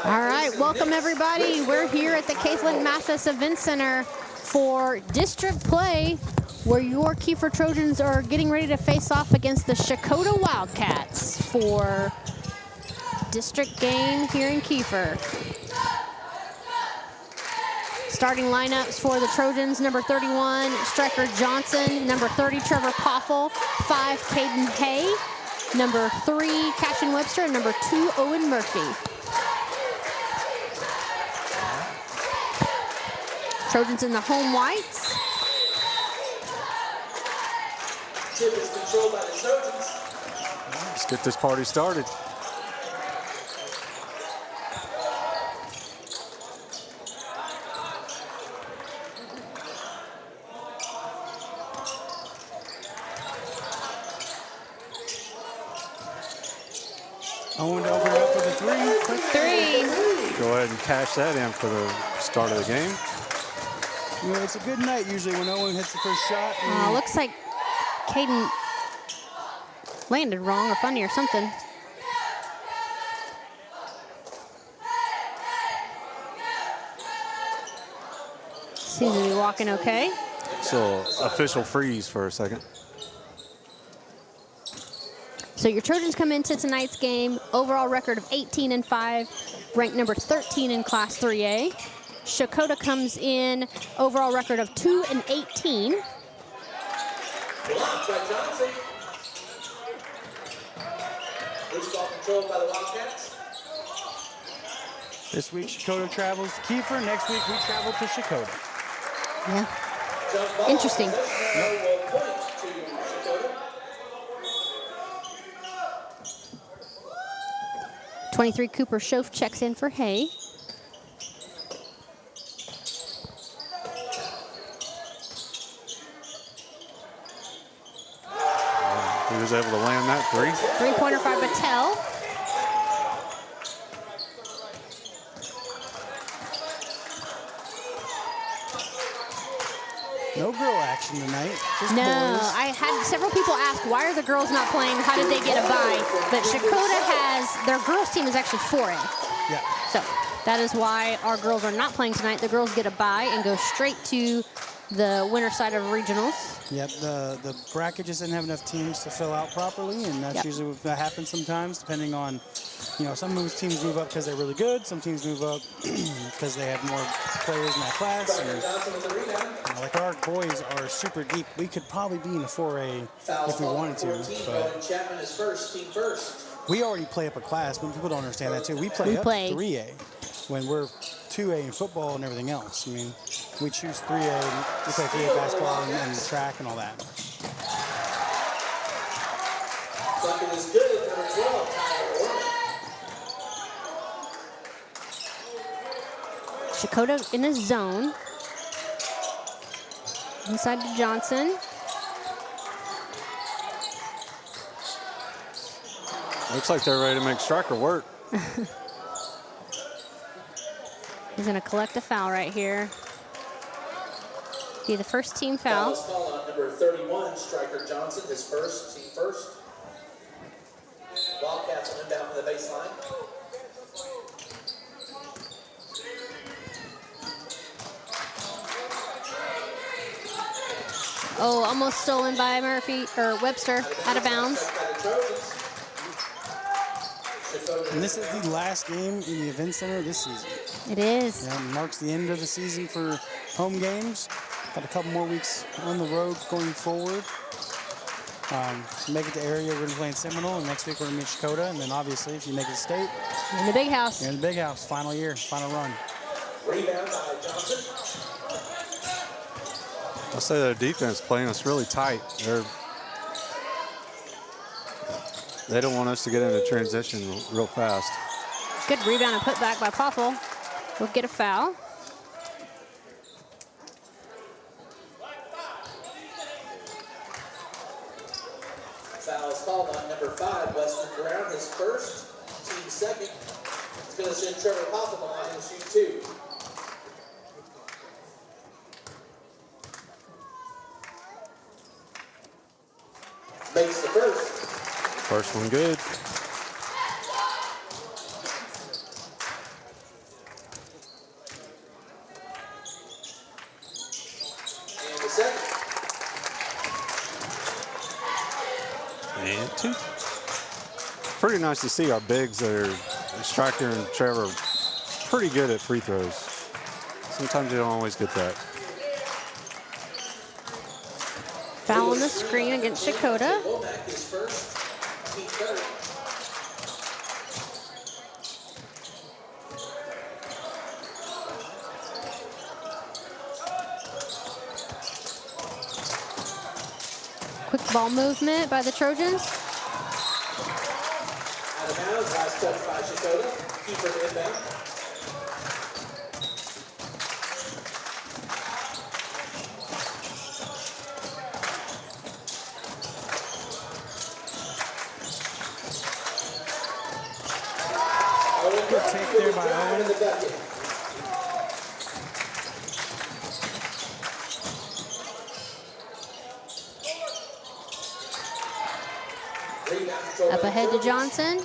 All right, welcome everybody. We're here at the Caitlin Mathis Event Center for district play, where your Kiefer Trojans are getting ready to face off against the Checotah Wildcats for district game here in Kiefer. Starting lineups for the Trojans: number 31, Striker Johnson; number 30, Trevor Poffel; 5, Caden Hay; number 3, Cashin Webster; and number 2, Owen Murphy. Trojans in the home whites. Tip is controlled by the Trojans. Let's get this party started. Owen to open it up for the 3. Quick 3. Go ahead and cash that in for the start of the game. You know, it's a good night usually when Owen hits the first shot. Looks like Caden landed wrong or funny or something. Seems to be walking okay. So official freeze for a second. So your Trojans come into tonight's game, overall record of 18-5, ranked number 13 in Class 3A. Checotah comes in, overall record of 2-18. Blocked by Johnson. Loose ball controlled by the Wildcats. This week, Checotah travels to Kiefer. Next week, we travel to Checotah. Yeah. Interesting. No point to Checotah. 23, Cooper Schoaf checks in for Hay. He was able to land that 3. Three-pointer by Battelle. No girl action tonight. Just No, boys. I had several people ask, why are the girls not playing? How did they get a bye? But Checotah has, their girls team is actually 4A. Yeah. So that is why our girls are not playing tonight. The girls get a bye and go straight to the winter side of regionals. Yep, the bracket just didn't have enough teams to fill out properly, and that's usually what that happens sometimes, depending on, you know, some teams move up because they're really good, some teams move up because they have more players in that class. And, you know, like our boys are super deep. We could probably be in a 4A if we wanted to, but Chapman is first, team first. we already play up a class, but people don't understand that too. We play up 3A when we're 2A in football and everything else. I mean, we choose 3A, and we play 3A basketball and track and all that. Second is good at number 12, Tyler Orman. Checotah in a zone. Inside to Johnson. Looks like they're ready to make Striker work. He's going to collect a foul right here. Be the first team foul. Foul is called on number 31, Striker Johnson, his first, team first. Wildcats will inbound from the baseline. Oh, almost stolen by Murphy, or Webster, out of bounds. And this is the last game in the event center this season. It is. Yeah, it marks the end of the season for home games. Got a couple more weeks on the road going forward. Make it to area, we're going to play in Seminole, and next week we're going to meet Checotah, and then obviously if you make it to state, In the big house. you're in the big house, final year, final run. Rebound by Johnson. I'll say their defense playing us really tight. They don't want us to get into transition real fast. Good rebound and put back by Poffel. We'll get a foul. Foul is called on number 5, Weston Brown, his first, team second. It's going to send Trevor Poffel behind and shoot 2. Makes the first. First one good. second. And 2. Pretty nice to see our bigs that are Striker and Trevor pretty good at free throws. Sometimes you don't always get that. Foul on the screen against Checotah. Womack is first, team third. Quick ball movement by the Trojans. Out of bounds, last touch by Checotah. Kiefer inbound. Good take there by Owen. In the bucket. Up ahead to Johnson.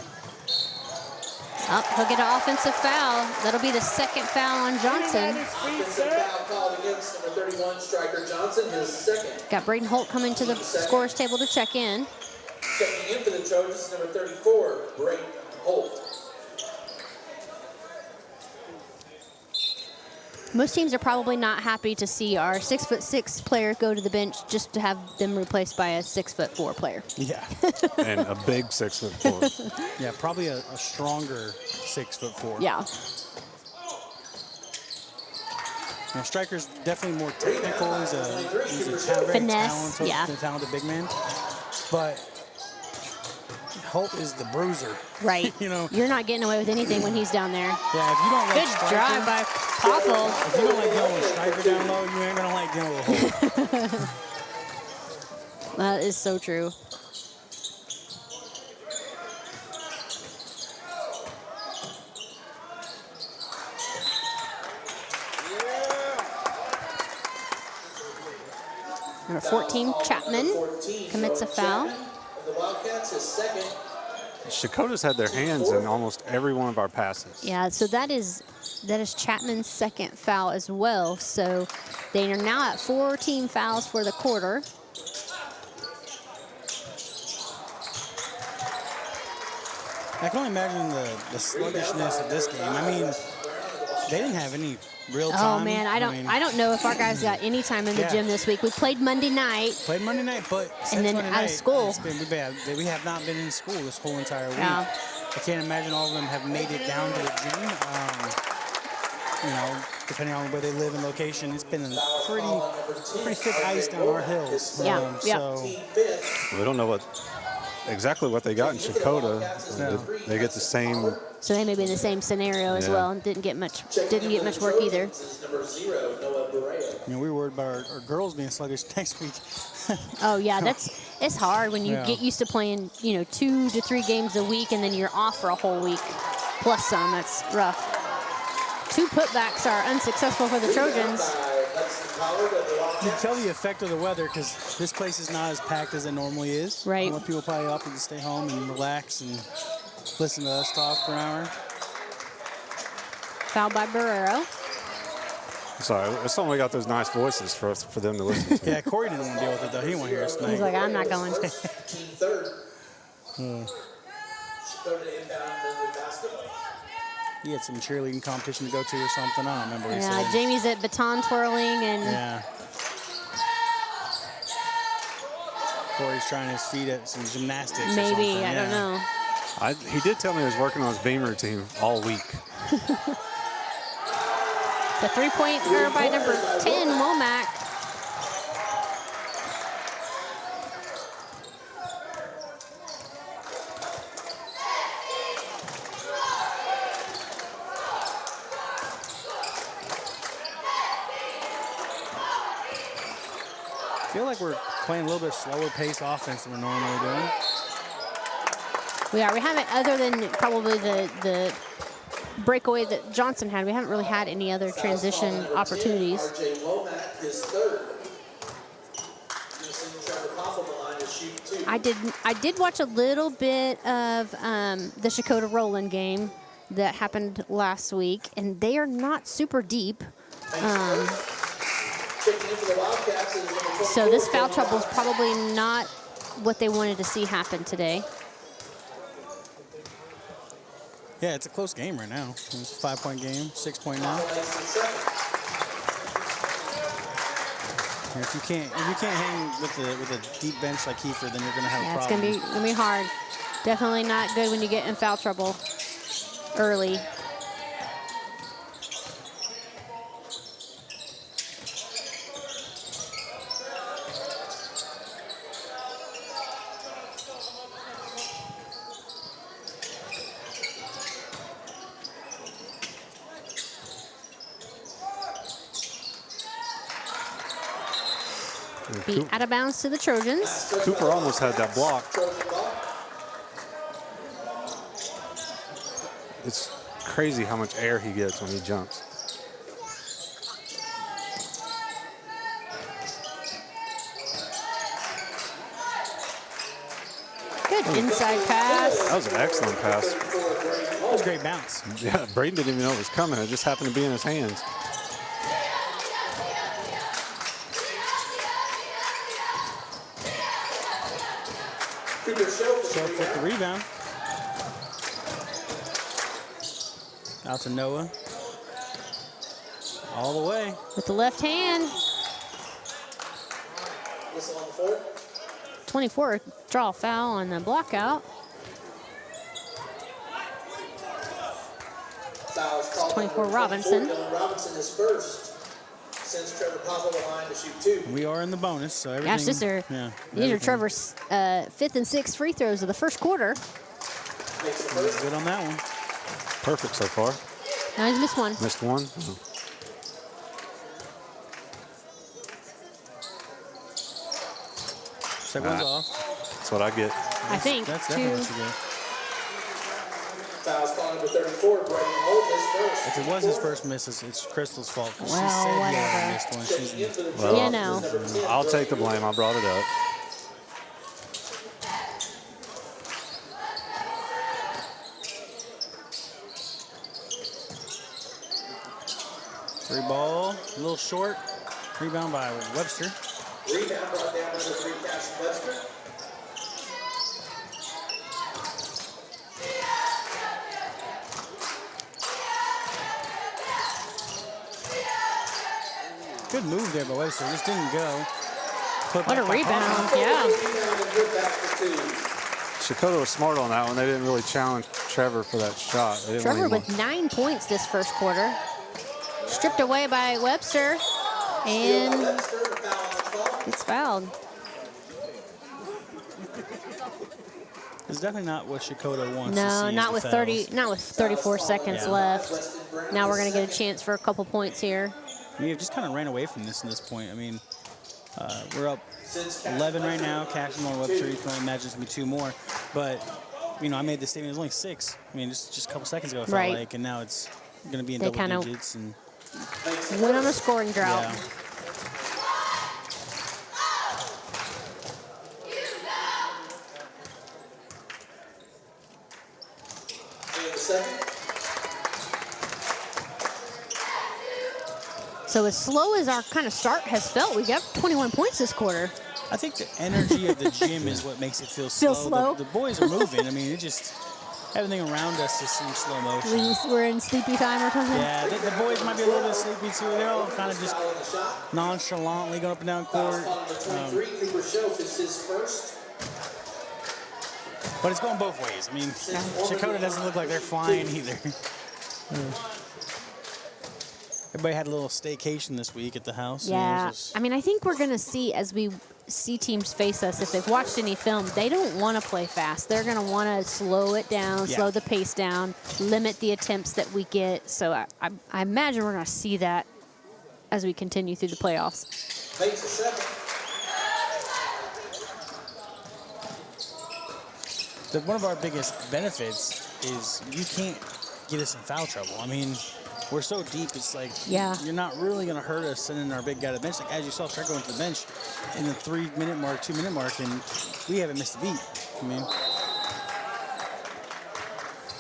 Up, he'll get an offensive foul. That'll be the second foul on Johnson. Offensive foul called against number 31, Striker Johnson, his second. Got Braden Holt coming to the scorer's table to check in. Checking in for the Trojans, number 34, Braden Holt. Most teams are probably not happy to see our 6'6" player go to the bench just to have them replaced by a 6'4" player. Yeah. And a big 6'4". Yeah, probably a stronger 6'4". Yeah. Now, Striker's definitely more technical. He's a very Finesse, talented big man. But Holt is the bruiser. Right. You know. You're not getting away with anything when he's down there. Yeah, if you don't like Good Striker, drive by Poffel. if you don't like dealing with Striker down low, you ain't gonna like dealing with Holt. That is so true. Number 14, Chapman, commits a foul. The Wildcats, his second. Checotah's had their hands in almost every one of our passes. Yeah, so that is Chapman's second foul as well. So they are now at 4 team fouls for the quarter. I can only imagine the sluggishness of this game. I mean, they didn't have any real time. Oh man, I don't know if our guys got any time in the gym this week. We played Monday night. But And then Monday out of night, school. it's been bad. We have not been in school this whole entire week. Yeah. I can't imagine all of them have made it down to the gym. You know, depending on where they live and location, it's been pretty thick ice down our hills. Yeah, yeah. So We don't know exactly what they got in Checotah. They get the same. So they may be in the same scenario as Yeah. well and didn't get much work either. Number 0, Noah Barrea. you know, we were worried about our girls being sluggish next week. Oh yeah, it's hard when you get used to playing, 2 to 3 games a week and then you're off for a whole week plus some. That's rough. 2 putbacks are unsuccessful for the Trojans. You can tell the effect of the weather because this place is not as packed as it normally is. Right. A lot of people probably opted to stay home and relax and listen to us talk for an hour. Foul by Barrero. Sorry, it's only we got those nice voices for them to listen to. Yeah, Corey didn't want to deal with it though. He didn't want to hear us tonight. He's like, I'm not going. Team third. Checotah inbound for the basket. He had some cheerleading competition to go to or something. I don't remember what he Yeah, said. Jamie's at baton twirling and Yeah. Corey's trying his feet at some gymnastics or maybe, something. I don't know. He did tell me he was working on his beam routine all week. The 3-pointer by number 10, Womack. I feel like we're playing a little bit slower pace offense than we're normally doing. We haven't, other than probably the breakaway that Johnson had, we haven't really had any other transition opportunities. RJ Womack, his third. You've seen Trevor Poffel the line to shoot 2. I did watch a little bit of the Checotah Roland game that happened last week, and they are not super deep. Checking in for the Wildcats is number 24. So this foul trouble is probably not what they wanted to see happen today. Yeah, it's a close game right now. It's a 5-point game, 6-point now. And if you can't hang with a deep bench like Kiefer, then you're gonna have a problem. It's gonna be hard. Definitely not good when you get in foul trouble early. Be out of bounds to the Trojans. Cooper almost had that block. It's crazy how much air he gets when he jumps. Good inside pass. That was an excellent pass. That was a great bounce. Yeah, Braden didn't even know it was coming. It just happened to be in his hands. Short with the rebound. Out to Noah. All the way. With the left hand. Whistle on the floor. 24, draw foul on the block out. Fouls called 24 on Robinson. Dylan Robinson is first. Sends Trevor Papa the line to shoot 2. We are in the bonus, so everything. Gosh, these are Trevor's 5th and 6th free throws of the first quarter. Makes the first. Good on that one. Perfect so far. Now he's missed one. Missed one. Oh. Second one's off. That's what I get. I think. That's two. definitely what you get. Fouls called number 34, Braden Holt is first. If it was his first miss, it's Crystal's fault. 'Cause Well, she said he whatever. had missed one. Checking in for the Well, You know. Number 10, I'll take the blame. I brought it up. Free ball, a little short. Rebound by Webster. Rebound brought down number 3, Cash Webster. Good move there by Webster. Just didn't go. Put What a back by rebound. Hoffman. Yeah. Rebound and good back for 2. Checotah was smart on that one. They didn't really challenge Trevor for that shot. They didn't Trevor leave with him. 9 points this first quarter. Stripped away by Webster. And Webster, the foul on the call. it's fouled. It's definitely not what Checotah wants to No, see. not is with the 30, fouls. not with 34 seconds Yeah. left. Weston Brown Now we're is going to get a second. chance for a couple points here. We have just kind of ran away from this point. I mean, we're up Since Cash 11 right Webster now. got Cash on Webster. You can only imagine it's going to be 2 more. But, you know, I made the statement. It was only 6. I mean, just a couple seconds ago, I felt Right. like. And now it's going to be in They double kinda digits. And Went on a scoring drought. yeah. in the second. So as slow as our kind of start has felt, we got 21 points this quarter. I think the energy of the gym is what makes it feel slow. Feel slow? The boys are moving. I mean, it just, everything around us just seems slow motion. We're in sleepy time or something. Yeah, the boys might be a little bit sleepy too. They're all kind of just Foul on the shot. nonchalantly going up and down Fouls court. called number 23, Cooper Schoaf is his first. But it's going both ways. I mean, Checotah doesn't look like they're flying either. Everybody had a little staycation this week at the house. Yeah, I mean, I think we're going to see as we see teams face us, if they've watched any film, they don't want to play fast. They're going to want to slow it down, Yeah. slow the pace down, limit the attempts that we get. So I imagine we're going to see that as we continue through the playoffs. Makes the second. One of our biggest benefits is you can't get us in foul trouble. I mean, we're so deep, it's like you're not really going to hurt us sending our big guy to the bench. Like, as you saw, start going to the bench in the 3-minute mark, 2-minute mark, and we haven't missed a beat. I mean,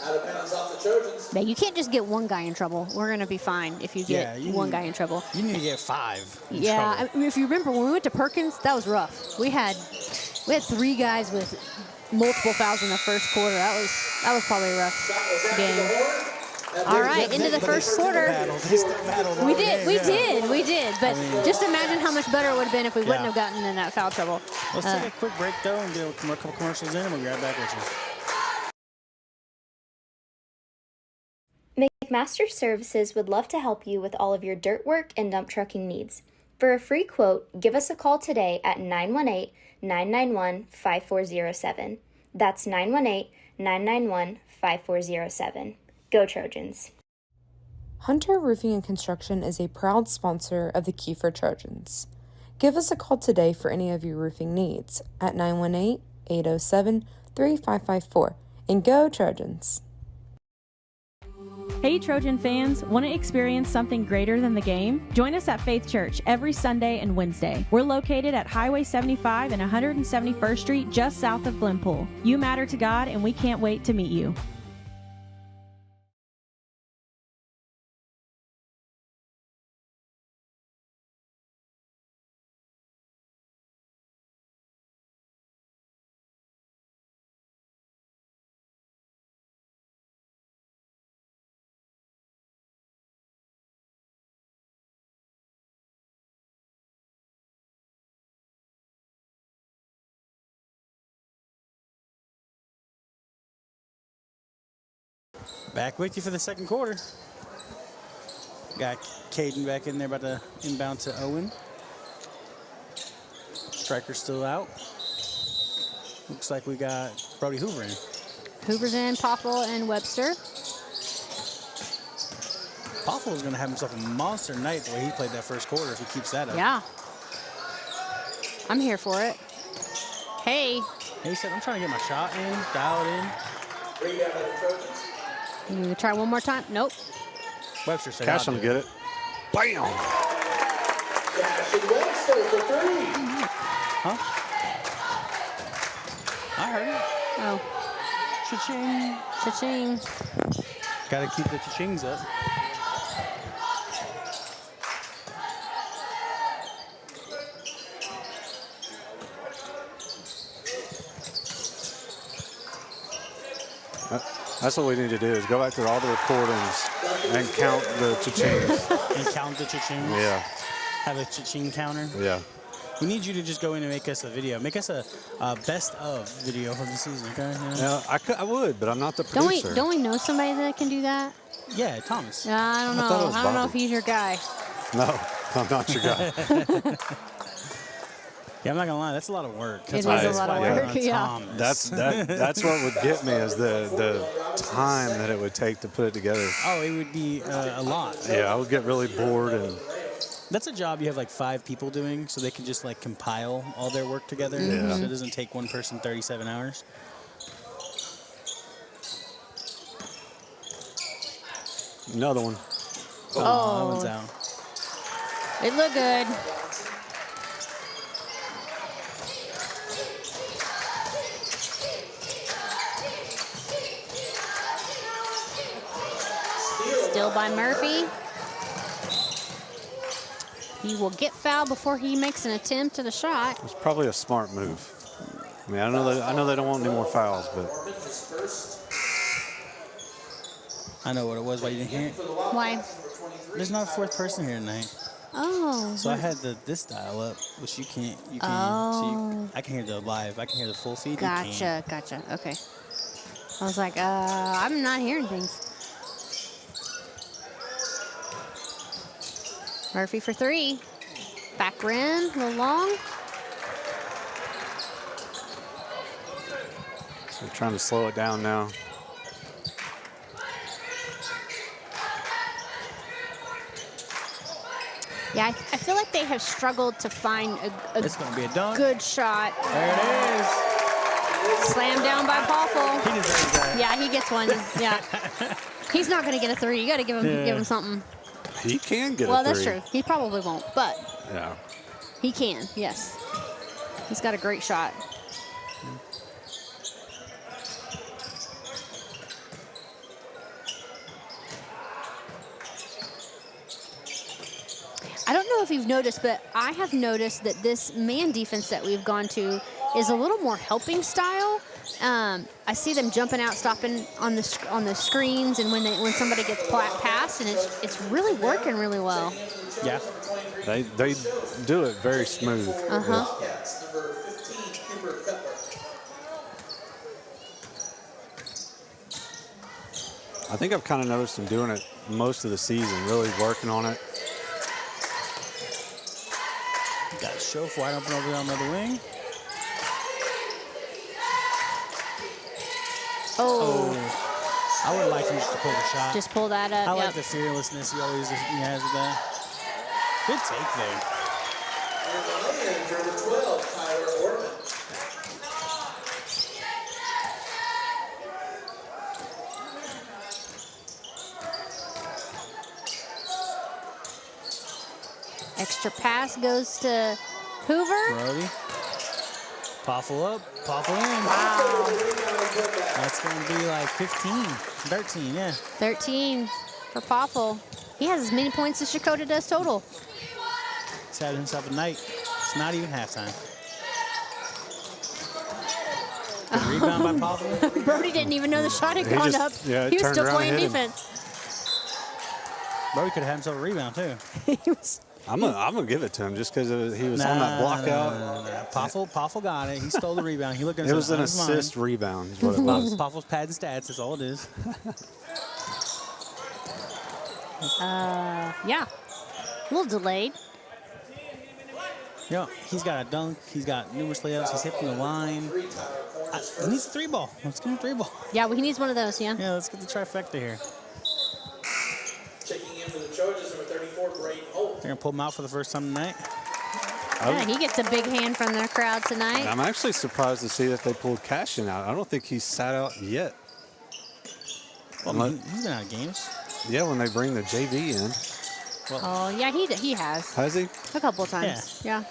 Out of bounds off the Trojans. Yeah, you can't just get one guy in trouble. We're going to be fine if you get one guy in trouble. You need to get 5 in Yeah, trouble. I mean, if you remember, when we went to Perkins, that was rough. We had 3 guys with multiple fouls in the first quarter. That was probably a rough game. All right, into the first quarter. We did. But just imagine how much better it would have been if we wouldn't have gotten in that foul trouble. Let's take a quick break, though, and get a couple commercials in, and we'll be right back with you. McMaster Services would love to help you with all of your dirt work and dump trucking needs. For a free quote, give us a call today at 918-991-5407. That's 918-991-5407. Go Trojans. Hunter Roofing and Construction is a proud sponsor of the Kiefer Trojans. Give us a call today for any of your roofing needs at 918-807-3554 and go Trojans. Hey Trojan fans, want to experience something greater than the game? Join us at Faith Church every Sunday and Wednesday. We're located at Highway 75 and 171st Street, just south of Glenpool. You matter to God, and we can't wait to meet you. Back with you for the second quarter. Got Caden back in there, about to inbound to Owen. Striker's still out. Looks like we got Brody Hoover in. Hoover's in, Poffel and Webster. Poffel is going to have himself a monster night the way he played that first quarter if he keeps that up. Yeah. I'm here for it. Hey. He said, I'm trying to get my shot in, dial it in. Rebound by the Trojans. You gonna try one more time? Nope. Webster said, Cash I'll him, do get it. Bam! Cash and Webster for 3. Huh? I heard it. Oh, Cha-ching. cha-ching. Got to keep the cha-chings up. That's what we need to do is go back to all the recordings and count the cha-chings. And count the cha-chings. Yeah, Have a cha-ching counter. yeah. We need you to just go in and make us a video. Make us a best of video for the season, okay? Yeah, I would, but I'm not the Don't producer. we know somebody that can do that? Yeah, Thomas. I don't I thought it know. was I don't know if Bobby. he's your guy. No, I'm not your guy. Yeah, I'm not gonna lie, that's a lot of work. It is why a it's lot of why work, on yeah. Thomas. That's what would get me is the time that it would take to put it together. Oh, it would be a lot. Yeah, I would get really bored and That's a job you have like 5 people doing, so they can just like compile all their work together. Yeah. So it doesn't take one person 37 hours. another one. That Oh, one's out. it looked good. Still by Murphy. He will get fouled before he makes an attempt at a shot. It's probably a smart move. I mean, I know they don't want any more fouls, but I know what it was, why you didn't hear it. Why? There's not a 4th person here tonight. Oh. So I had this dial up, which you can't. So I can hear the live. I can hear the full feed. You can't. Gotcha. Okay. I was like, I'm not hearing things. Murphy for 3. Back rim, a little long. so we're trying to slow it down now. Yeah, I feel like they have struggled to find It's gonna be a dunk. good shot. There it is. Slam down by Poffel. He deserves that. Yeah, he gets one. Yeah. He's not going to get a 3. You got to give him something. He can get Well, a 3. that's true. He probably won't, but Yeah. he can, yes. He's got a great shot. I don't know if you've noticed, but I have noticed that this man defense that we've gone to is a little more helping style. I see them jumping out, stopping on the screens, and when somebody gets passed, and it's really working really well. Yeah. They do it very smooth. Wildcats, number 15, Kiefer Trojans. I think I've kind of noticed them doing it most of the season, really working on it. Got Shof wide open over there on the other wing. Oh, I would like him just to pull the shot. just pull that up. I like Yep. the fearlessness he has with that. Good take there. And number 12, Tyler Orman. Extra pass goes to Hoover. Brody. Poffle up, Poffle in. Wow. That's going to be like 15, 13, yeah. 13 for Poffle. He has as many points as Checotah does total. He's having himself a night. It's not even halftime. Good rebound by Poffle. Brody didn't even know the shot had He gone just- up. yeah, He was turned still around playing and hit him. defense. Brody could have had himself a rebound, too. He was. I'm gonna give it to him just because he was on that block out. Poffle got it. He stole the rebound. He looked at It was an his mind. assist rebound, is what it was. Poffle's pads and stats. That's all it is. Yeah. A little delayed. Yeah, he's got a dunk. He's got numerous layups. He's hitting the line. He needs a 3-ball. Let's get him a 3-ball. Yeah, well, he needs one of those, yeah. Yeah, let's get the trifecta here. Checking in for the Trojans, number 34, Braden Holt. They're going to pull him out for the first time tonight. Yeah, he gets a big hand from the crowd tonight. I'm actually surprised to see that they pulled Cashin out. I don't think he's sat out yet. Well, he's been out of games. Yeah, when they bring the JV in. Oh, yeah, he has. Has he? A couple of times. Yeah.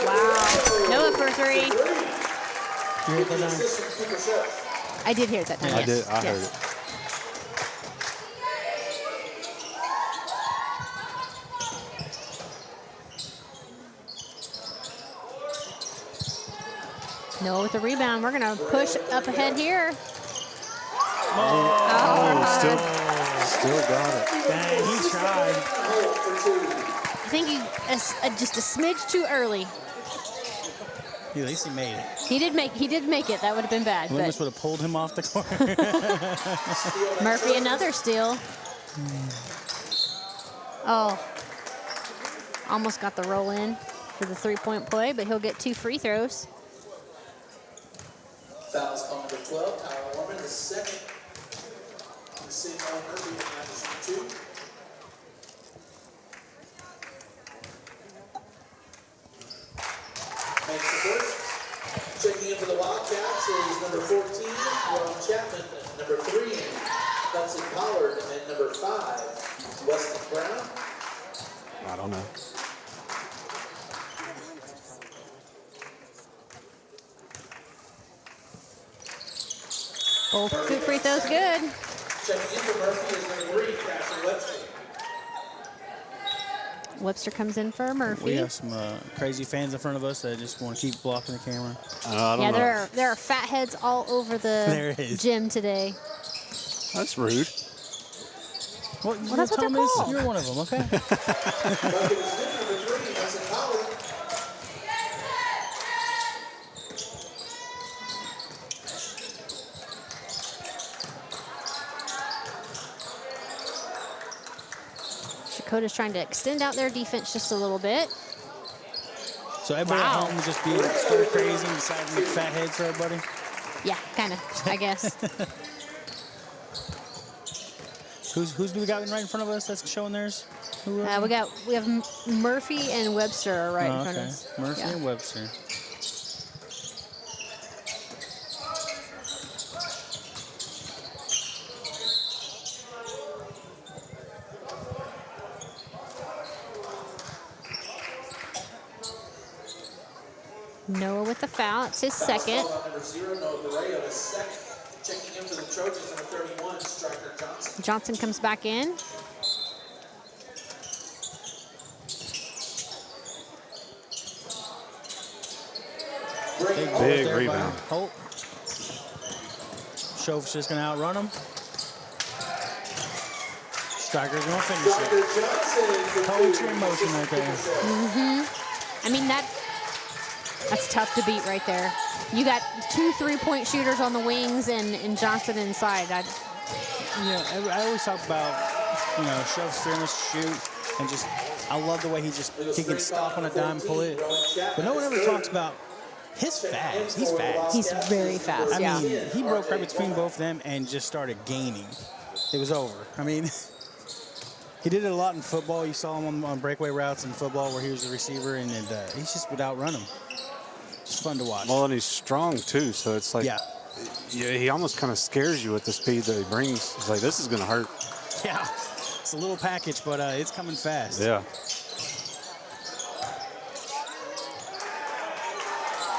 Wow. Noah for 3. You heard that, Assist from Kiefer Trojans. I did hear it that time. I yes. did. I heard Yes. it. Noah with the rebound. We're going to push up ahead here. Still got it. Dang, he tried. I think he just a smidge too early. At least he made it. He did make it. That would have been bad. Loomis But would have pulled him off the court. Murphy another steal. Oh. Almost got the roll in for the 3-point play, but he'll get 2 free throws. Fouls called number 12, Tyler Orman, the second. The same Murphy with -2. Makes the first. Checking in for the Wildcats is number 14, Ron Chapman, and number 3, Hudson Pollard, and then number 5, Weston Brown. I don't know. Both 2 free throws good. Checking in for Murphy is number 3, Cassie Webster. Webster comes in for Murphy. We have some crazy fans in front of us that just want to keep blocking the camera. I don't Yeah, know. there are fat heads all over There the is. gym today. That's rude. Well, that's what they're called. You're one of them, okay? Murphy was good for number 3, Hudson Pollard. Checotah's trying to extend out their defense just a little bit. So everybody Wow. at home just being stir crazy and deciding to make fat heads for everybody? Yeah, kind of, I guess. Who's do we got right in front of us that's showing theirs? Who We have Murphy and Webster are right in Oh, front of okay. us. Murphy Yeah. and Webster. Noah with the foul. It's his second. Foul number 0, Noah Correa, his second. Checking in for the Trojans, number 31, Striker Johnson. Johnson comes back in. Big rebound. Holt. Schofi's just going to outrun him. Striker's going to finish it. Poetry in motion right there. I mean, that's tough to beat right there. You got 2 3-point shooters on the wings and Johnson inside. I always talk about, Schofi's fearless to shoot, and just, I love the way he can stop on a dime, pull it. But no one ever talks about his fast. He's fast. He's very fast, I mean, he broke right between both of them and just started gaining. It was over. I mean, he did it a lot in football. You saw him on breakaway routes in football where he was the receiver, and he just would outrun him. It's fun to watch. Well, and he's strong too, so it's like, yeah, he almost kind of scares you with the speed that he brings. It's like, this is going to hurt. Yeah, it's a little package, but it's coming fast. Yeah.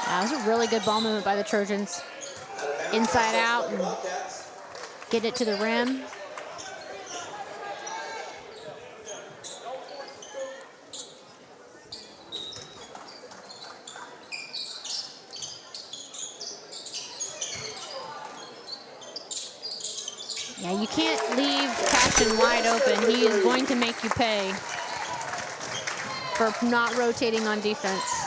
That was a really good ball movement by the Trojans. Inside out and get it to the rim. Yeah, you can't leave Cashin wide open. He is going to make you pay for not rotating on defense.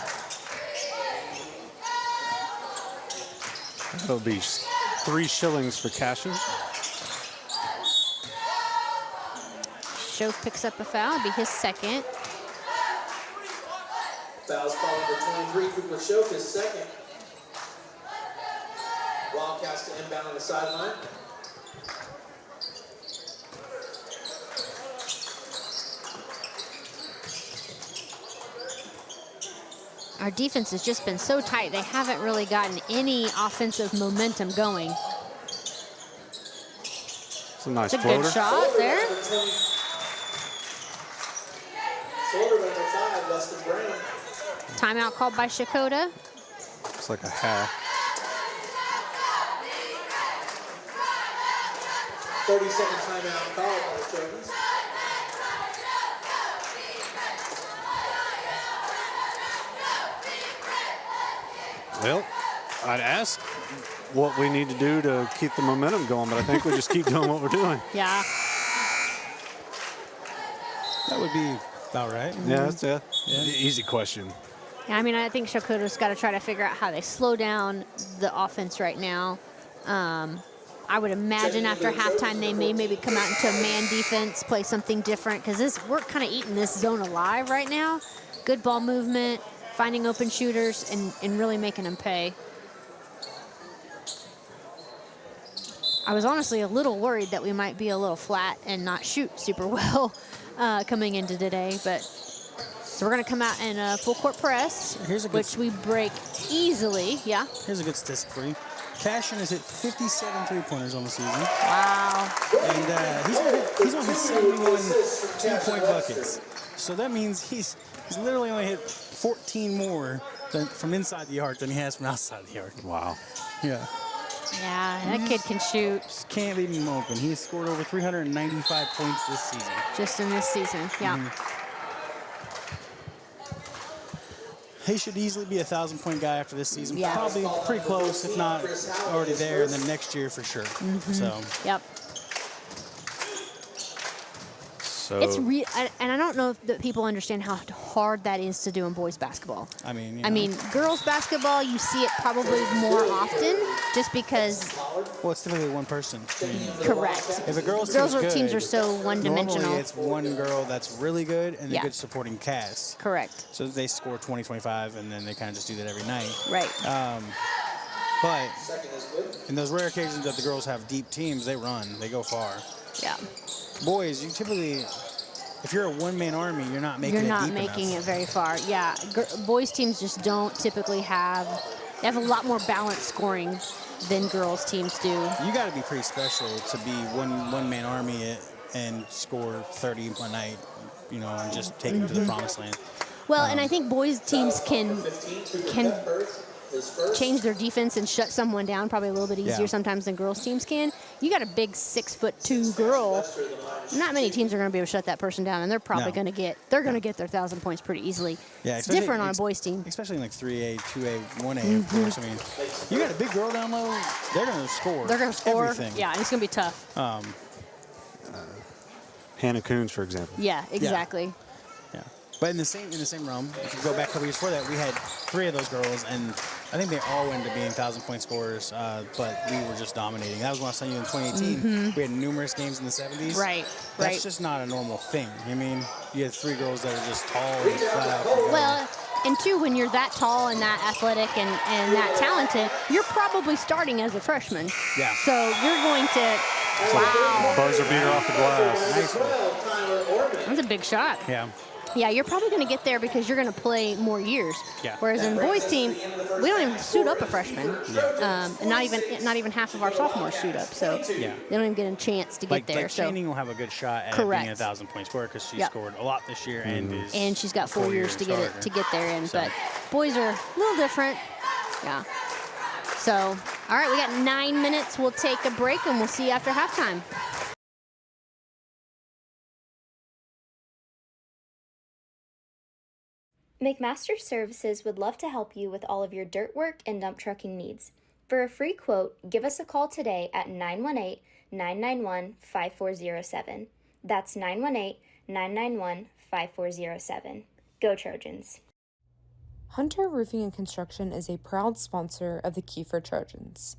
That'll be 3 shillings for Cashin. Schof picks up a foul. It'll be his second. Foul's called for 23. Cooper Schof, his second. Wildcats to inbound on the sideline. Our defense has just been so tight. They haven't really gotten any offensive momentum going. It's a nice floater. Good shot there. Solder number 5, Weston Brown. Timeout called by Checotah. It's like a half. 30-second timeout called by the Trojans. Well, I'd ask what we need to do to keep the momentum going, but I think we just keep doing what we're doing. Yeah. That would be about right. Yeah, that's an easy question. Yeah, I mean, I think Checotah's got to try to figure out how they slow down the offense right now. I would imagine after halftime they may maybe come out into a man defense, play something different, because we're kind of eating this zone alive right now. Good ball movement, finding open shooters, and really making them pay. I was honestly a little worried that we might be a little flat and not shoot super well coming into today, but so we're going to come out in a full court press, which we break easily. Yeah. Here's a good statistic for you. Cashin has hit 57 three-pointers on the season. Wow. And he's on his 71 two-point buckets. So that means he's literally only hit 14 more from inside the arc than he has from outside the arc. Wow. Yeah. Yeah, that kid can shoot. Just can't leave him open. He has scored over 395 points this season. Just in this season, yeah. He should easily be a 1,000-point guy after this season. Yeah. Probably pretty close, if not already there, and then next year for sure. So. Yep. So It's and I don't know if that people understand how hard that is to do in boys basketball. I mean, I mean, girls basketball, you see it probably more often, just because. Well, it's typically one person. Correct. If a girls teams are so one-dimensional. Normally it's one girl that's really good and a good supporting cast. Correct. So they score 20, 25, and then they kind of just do that every night. Right. But in those rare occasions that the girls have deep teams, they run. They go far. Yeah. Boys, you typically, if you're a one-man army, you're not making it deep enough. You're not making it very far. Yeah. Boys teams just don't typically have a lot more balanced scoring than girls teams do. You got to be pretty special to be one-man army and score 30 a night, and just take them to the promised land. Well, and I think boys teams can his first. change their defense and shut someone down probably a little bit easier Yeah. sometimes than girls teams can. You got a big 6'2" girl. Not many teams are going to be able to shut that person down, and they're probably No. going to get their 1,000 points pretty easily. Yeah, It's especially- different on a boys team. Especially in like 3A, 2A, 1A, of course. I mean, you got a big girl down low, they're going to score. They're going to score. Everything. Yeah, and it's going to be tough. Hannah Coons, for example. Yeah, exactly. Yeah. But in the same realm, if you go back a couple years before that, we had 3 of those girls, and I think they all went to being 1,000-point scorers, but we were just dominating. That was when I saw you in 2018. We had numerous games in the 70s. Right, That's right. just not a normal thing. I mean, you had 3 girls that are just tall and flat out. Well, and two, when you're that tall and that athletic and that talented, you're probably starting as a freshman. Yeah. So you're going to, wow, Buzzer beater off the glass. Nice. 12, Tyler Orban. that's a big shot. Yeah. Yeah, you're probably going to get there because you're going to play more years. Yeah. Whereas in boys team, we don't even suit up a freshman, and not even half of our sophomores suit up. So Yeah. they don't even get a chance to get there. Like So Channing will have a good shot at Correct. being a 1,000-point scorer because she Yep. scored a lot this year and she's got 4 years to get it starter. to get there in. So- But boys are a little different. Yeah. So all right, we got 9 minutes. We'll take a break and we'll see you after halftime. McMaster Services would love to help you with all of your dirt work and dump trucking needs. For a free quote, give us a call today at 918-991-5407. That's 918-991-5407. Go Trojans. Hunter Roofing and Construction is a proud sponsor of the Kiefer Trojans.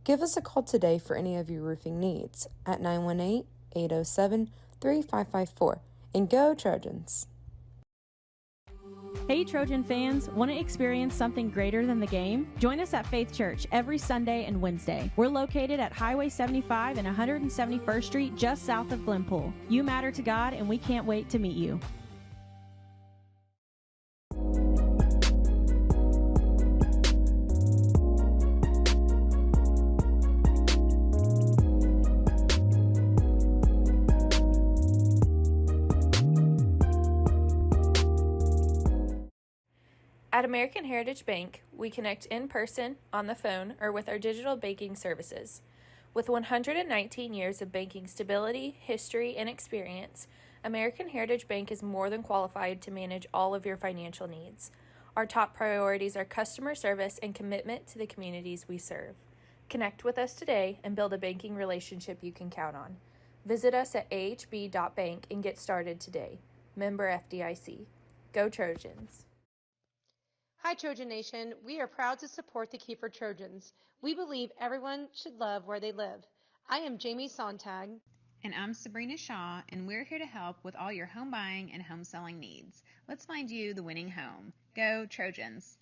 Give us a call today for any of your roofing needs at 918-807-3554 and go Trojans. Hey Trojan fans, want to experience something greater than the game? Join us at Faith Church every Sunday and Wednesday. We're located at Highway 75 and 171st Street just south of Glenpool. You matter to God and we can't wait to meet you. At American Heritage Bank, we connect in person, on the phone, or with our digital banking services. With 119 years of banking stability, history, and experience, American Heritage Bank is more than qualified to manage all of your financial needs. Our top priorities are customer service and commitment to the communities we serve. Connect with us today and build a banking relationship you can count on. Visit us at ahb.bank and get started today. Member FDIC. Go Trojans. Hi, Trojan Nation. We are proud to support the Kiefer Trojans. We believe everyone should love where they live. I am Jamie Sontag. And I'm Sabrina Shaw, and we're here to help with all your home buying and home selling needs. Let's find you the winning home. Go Trojans!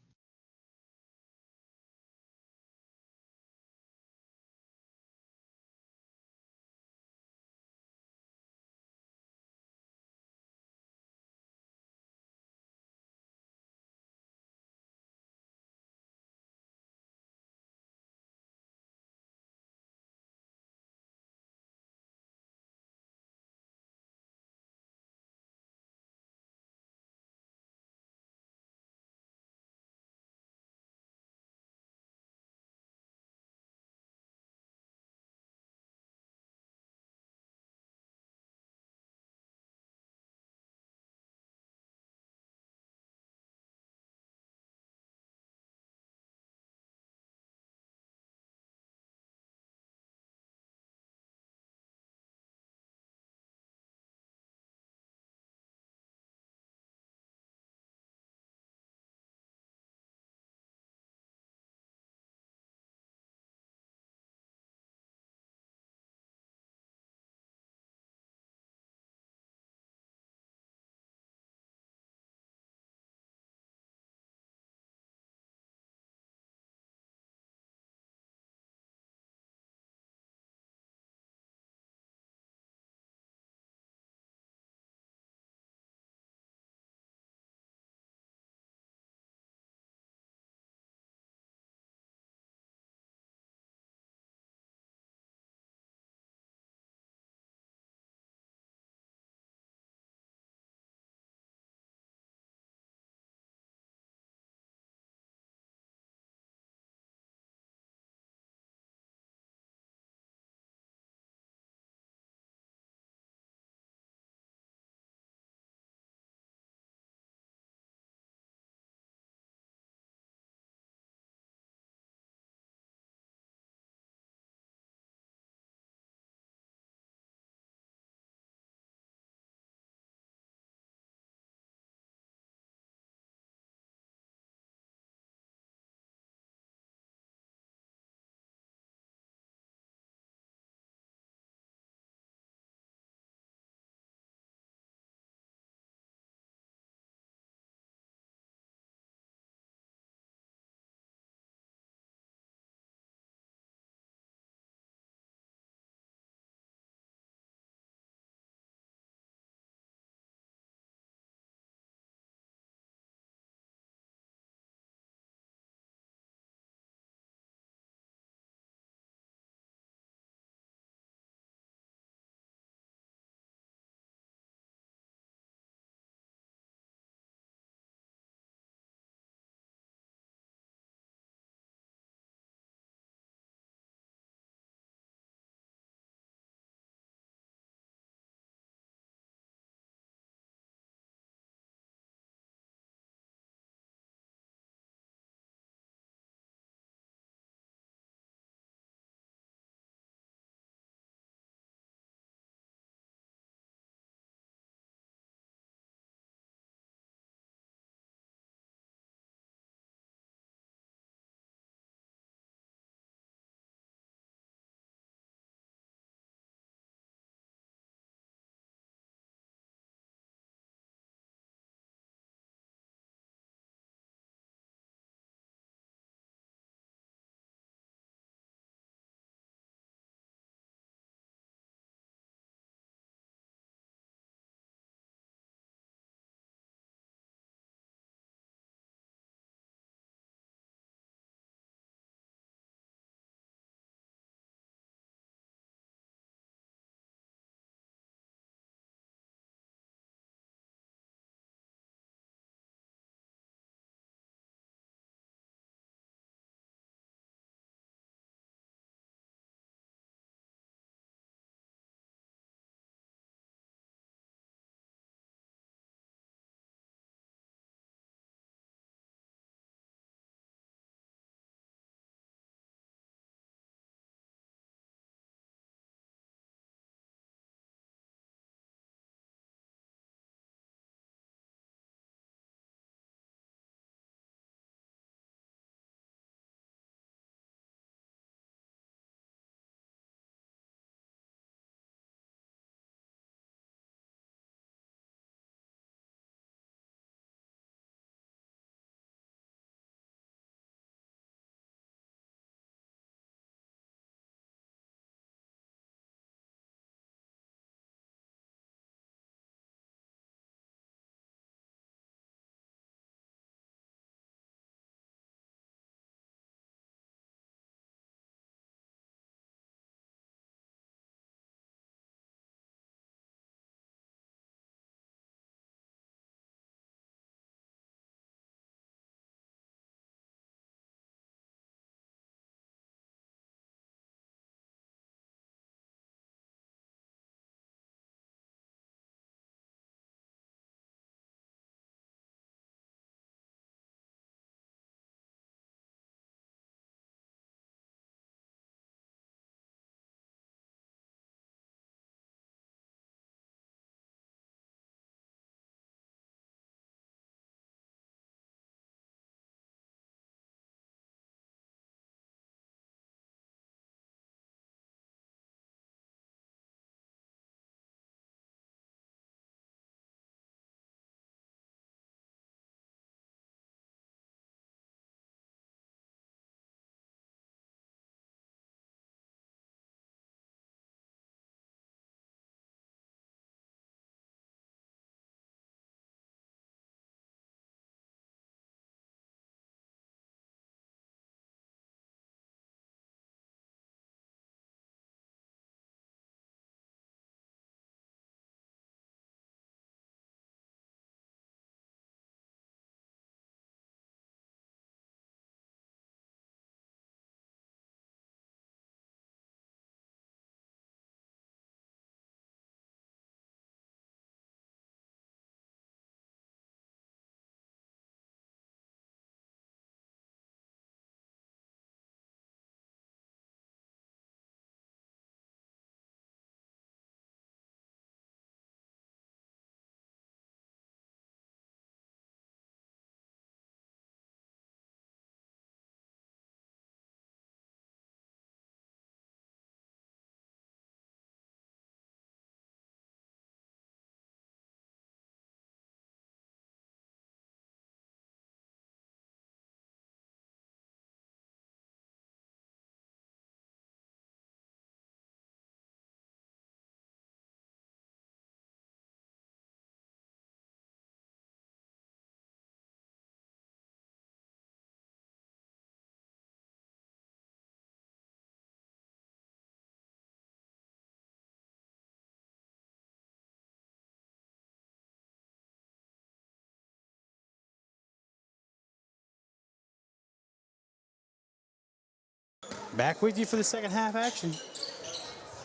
Back with you for the second half action.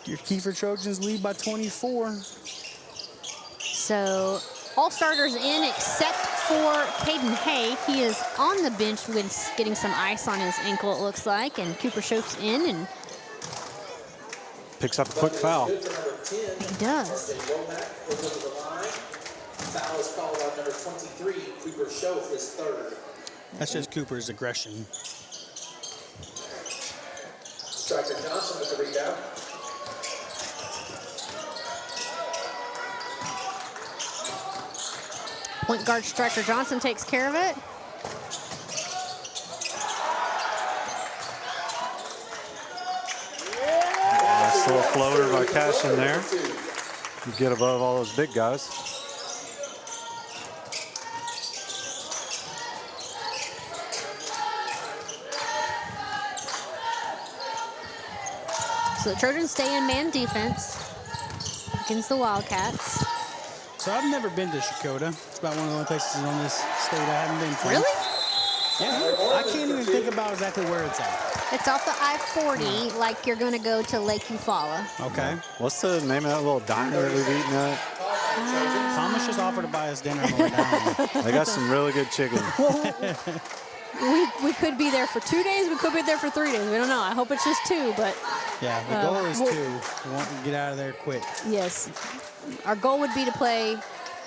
Your Kiefer Trojans lead by 24. So all starters in except for Caden Hay. He is on the bench with getting some ice on his ankle, it looks like. And Cooper Schoaf's in and picks up a quick foul. he does. Foul is called on number 23, Cooper Schoaf, his third. That's just Cooper's aggression. Striker Johnson with the rebound. Point guard Striker Johnson takes care of it. Nice little floater by Cash in there. You get above all those big guys. So the Trojans stay in man defense against the Wildcats. So I've never been to Checotah. It's about one of the only places on this state I haven't been to. Really? Yeah, I can't even think about exactly where it's at. It's off the I-40, like you're going to go to Lake Eufaula. Okay. What's the name of that little diner that we've eaten at? Thomas just offered to buy us dinner on the way down. They got some really good chicken. We could be there for 2 days. We could be there for 3 days. We don't know. I hope it's just 2, but Yeah, the goal is 2. We want to get out of there quick. yes. Our goal would be to play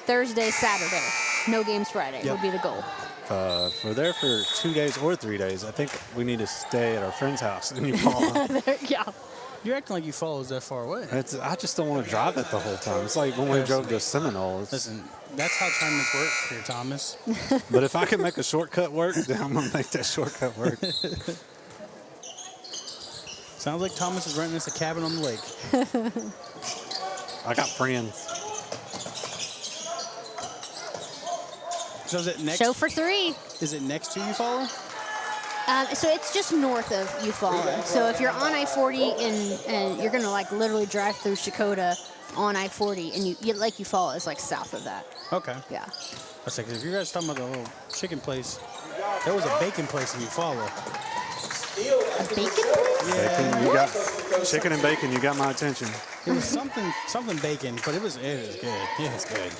Thursday, Saturday. No games Friday would be the goal. If we're there for 2 days or 3 days, I think we need to stay at our friend's house in Eufaula. Yeah. You're acting like Eufaula is that far away. I just don't want to drive it the whole time. It's like when we drove to Seminole. Listen, that's how tournaments work here, Thomas. But if I can make a shortcut work, then I'm going to make that shortcut work. Sounds like Thomas is renting us a cabin on the lake. I got friends. So is it next? Show for 3. Is it next to Eufaula? So it's just north of Eufaula. So if you're on I-40 and you're going to like literally drive through Checotah on I-40 and Lake Eufaula is like south of that. Okay. Yeah. I was like, if you guys talking about the little chicken place, there was a bacon place in Eufaula. A bacon place? Yeah. Bacon, you got chicken and bacon. You got my attention. It was something bacon, but it was good. It was good.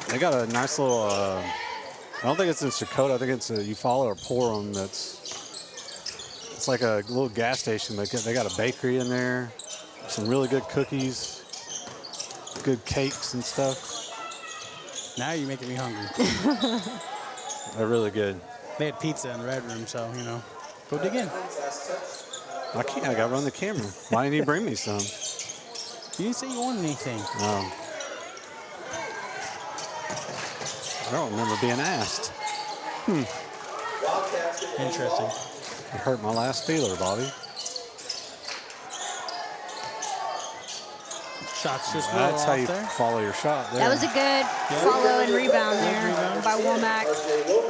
They got a nice little. I don't think it's in Checotah. I think it's a Eufaula or Porham. It's like a little gas station, but they got a bakery in there. Some really good cookies, good cakes and stuff. Now you're making me hungry. They're really good. They had pizza in the Red Room, so, go dig in. I can't. I got to run the camera. Why didn't you bring me some? You didn't say you wanted anything. No. I don't remember being asked. Interesting. It hurt my last feeler, Bobby. Shots just That's how off you there. follow your shot there. That was a good follow and rebound there by Womack.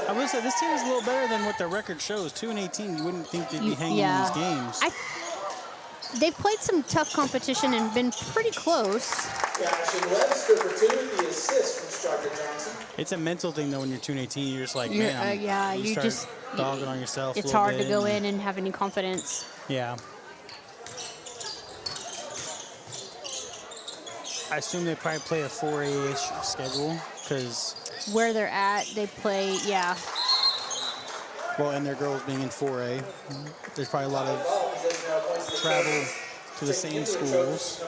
I will say this team is a little better than what their record shows. 2-18. You wouldn't think they'd be hanging in these games. They've played some tough competition and been pretty close. Cash and Webster for 2, the assist from Striker Johnson. It's a mental thing, though, when you're 2-18. You're just like, you start just dogging on yourself. It's hard to go in and have any confidence. Yeah. I assume they probably play a 4A-ish schedule because where they're at, they play, well, and their girls being in 4A, there's probably a lot of travel to the same schools.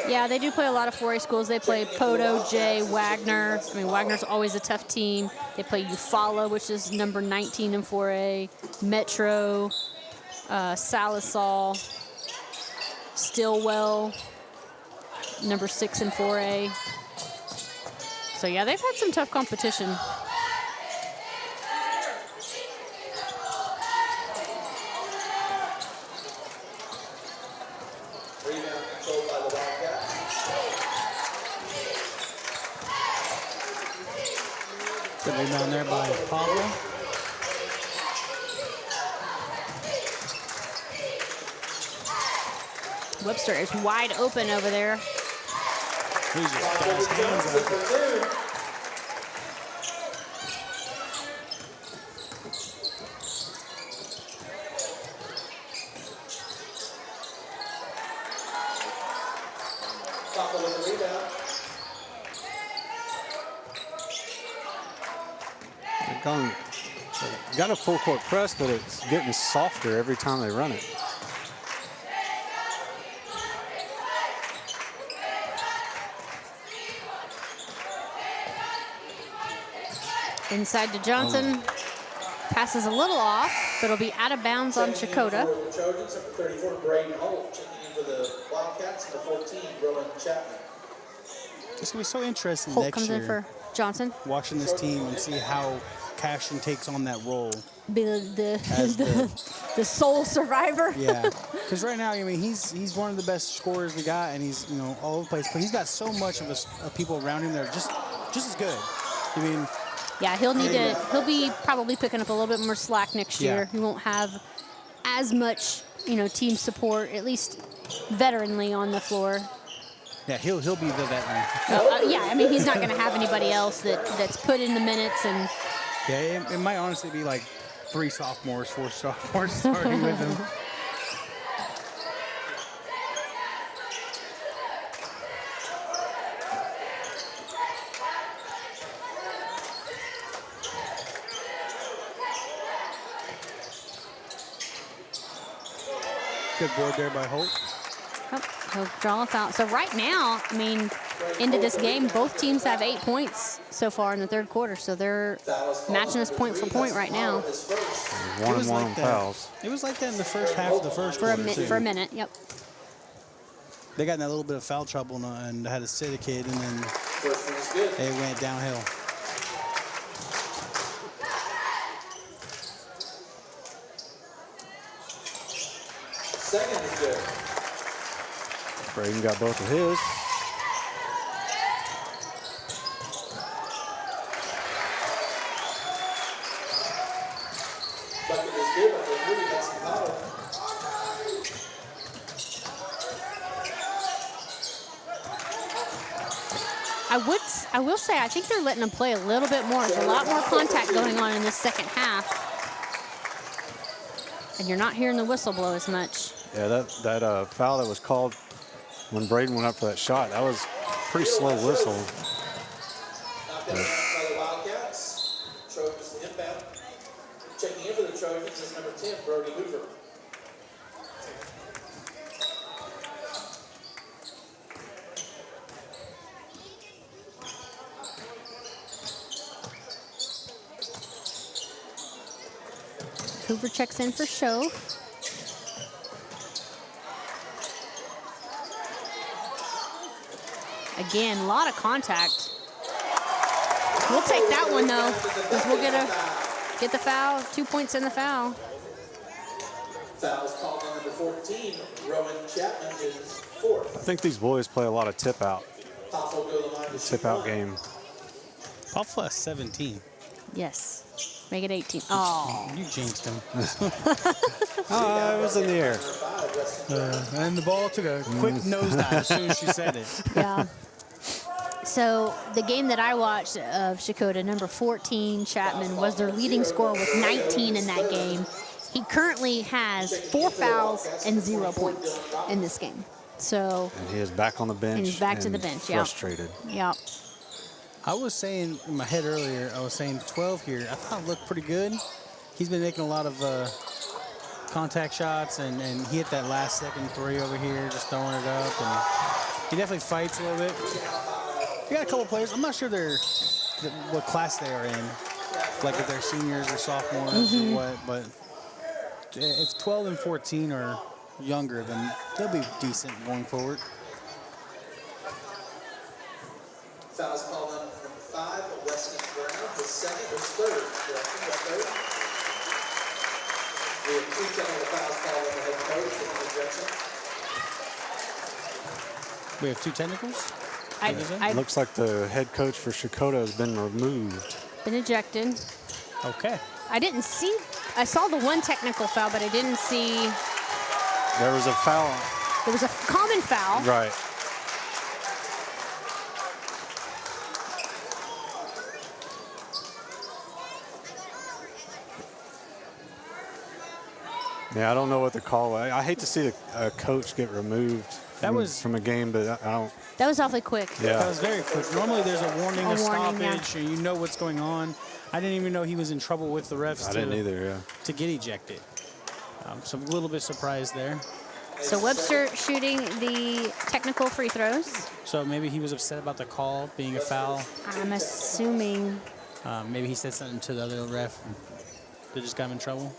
Yeah, they do play a lot of 4A schools. They play Poto, Jay, Wagner. I mean, Wagner's always a tough team. They play Eufaula, which is number 19 in 4A, Metro, Salisal, Stillwell, number 6 in 4A. So, yeah, they've had some tough competition. Rebound controlled by the Wildcats. Good rebound there by Pablo. Webster is wide open over there. He just got his hands up. They've got a full court press, but it's getting softer every time they run it. Inside to Johnson. Passes a little off, but it'll be out of bounds on Checotah. For the Trojans, number 34, Braden Holt. Checking in for the Wildcats, number 14, Rowan Chapman. It's going to be so interesting Holt next comes year in for Johnson. watching this team and see how Cashin takes on that role. Be the sole survivor. Yeah, because right now, I mean, he's one of the best scorers we got, and he's all over the place. But he's got so much of people around him that are just as good. I mean, Yeah, he'll be probably picking up a little bit more slack next year. He won't have as much, team support, at least veteranly on the floor. yeah, he'll be the veteran. Yeah, I mean, he's not going to have anybody else that's put in the minutes. And Yeah, it might honestly be like 4 sophomores starting with him. Good board there by Holt. he'll draw a foul. So right now, I mean, into this game, both teams have 8 points so far in the third quarter. So they're matching us point for point right now. 1-1 on fouls. It was like that in the first half of the first For quarter. a minute, yep. They got in that little bit of foul trouble and had to sit a kid, and then they went downhill. Second is good. Braden got both of his. Bucket is good, but they really got some power. I will say, I think they're letting them play a little bit more. There's a lot more contact going on in this second half. And you're not hearing the whistle blow as much. Yeah, that foul that was called when Braden went up for that shot, that was a pretty slow whistle. Knocked out by the Wildcats. Trojans inbound. Checking in for the Trojans is number 10, Brody Hoover. Hoover checks in for show. Again, a lot of contact. We'll take that one though, because we'll get the foul. 2 points in the foul. Fouls called on number 14, Rowan Chapman is fourth. I think these boys play a lot of tip out. Pop will go to the line to shoot Tip out one. game. Pop last 17. Yes. Make it 18. Oh. You jinxed him. Oh, it was in the air. And the ball took a quick nosedive as soon as she said it. Yeah. So the game that I watched of Checotah, number 14, Chapman, was their leading scorer with 19 in that game. He currently has 4 fouls and 0 points in this game. So. And he is back on the bench. And he's back to the bench, yeah. Frustrated. Yeah. I was saying in my head earlier, I was saying 12 here. I thought it looked pretty good. He's been making a lot of contact shots, and he hit that last second 3 over here, just throwing it up. And he definitely fights a little bit. We got a couple players. I'm not sure what class they are in, like if they're seniors or sophomores or what. But if 12 and 14 are younger, then they'll be decent going forward. Fouls called on from 5, Weston Brown, his second, his third. We have 2 technical fouls called on the head coach and an ejection. We have 2 technicals? Looks like the head coach for Checotah has been removed. Been ejected. Okay. I saw the 1 technical foul, but I didn't see. There was a foul. There was a common foul. Right. Yeah, I don't know what the call was. I hate to see a coach get removed That was from a game, but I don't. That was awfully quick. Yeah. That was very quick. Normally there's a warning, a warning, yeah. stoppage, and you know what's going on. I didn't even know he was in trouble with the refs I didn't either. Yeah. to get ejected. So a little bit surprised there. So Webster shooting the technical free throws. So maybe he was upset about the call being a foul. I'm assuming. Maybe he said something to the other ref that just got him in trouble.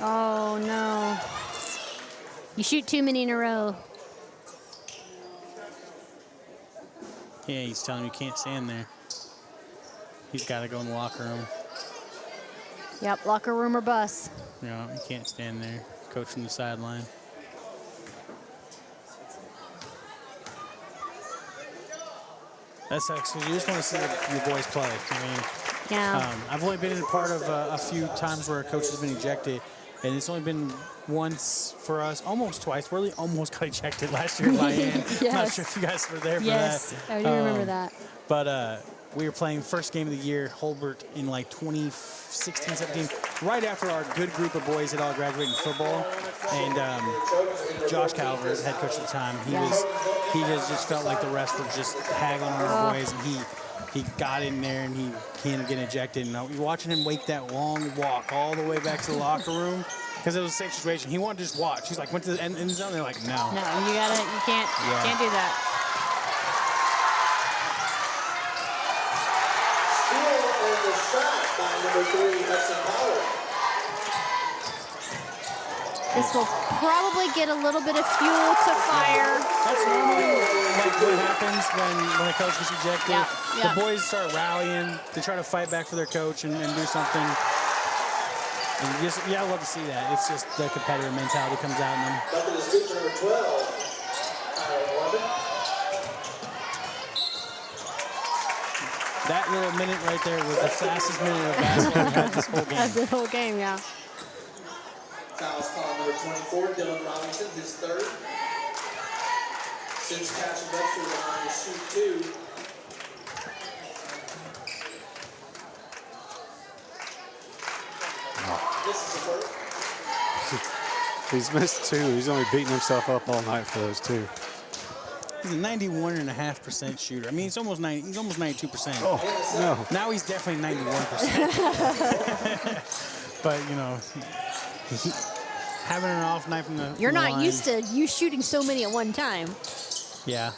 Oh, no. You shoot too many in a row. Yeah, he's telling him you can't stand there. He's got to go in the locker room. Yep, locker room or bus. You know, you can't stand there. Coach from the sideline. That sucks because you just want to see your boys play. I mean, Yeah. I've only been in a part of a few times where a coach has been ejected, and it's only been once for us, almost twice. Really almost got ejected last year by Ian. Yes. I'm not sure if you guys were there for Yes, that. I do remember that. But we were playing first game of the year, Holbert, in like 2016, 17, right after our good group of boys had all graduated in football. And Josh Calvert, head coach at the time, he just felt like the refs were just haggling on our boys, and he got in there and he ended up getting ejected. And you're watching him make that long walk all the way back to the locker room because it was the same situation. He wanted to just watch. He's like, went to the end zone. They're like, no. No, you can't do that. The shot by number 3, Hudson Pollard. This will probably get a little bit of fuel to fire. That's normally like what happens when a coach gets ejected. Yeah. The boys start rallying. They try to fight back for their coach and do something. And I love to see that. It's just the competitive mentality comes out in them. Bucket is good for number 12. Tyler 11. That little minute right there was the fastest minute of basketball we've had this whole game. That's the whole game, yeah. Fouls called number 24, Dylan Robinson, his third. Since catching Webster was on to shoot 2. This is the first. He's missed 2. He's only beating himself up all night for those 2. He's a 91.5% shooter. I mean, he's almost 92%. Oh, no. Now he's definitely 91%. But, you know, having an off night from the You're not line, used to you shooting so many at one time. Yeah.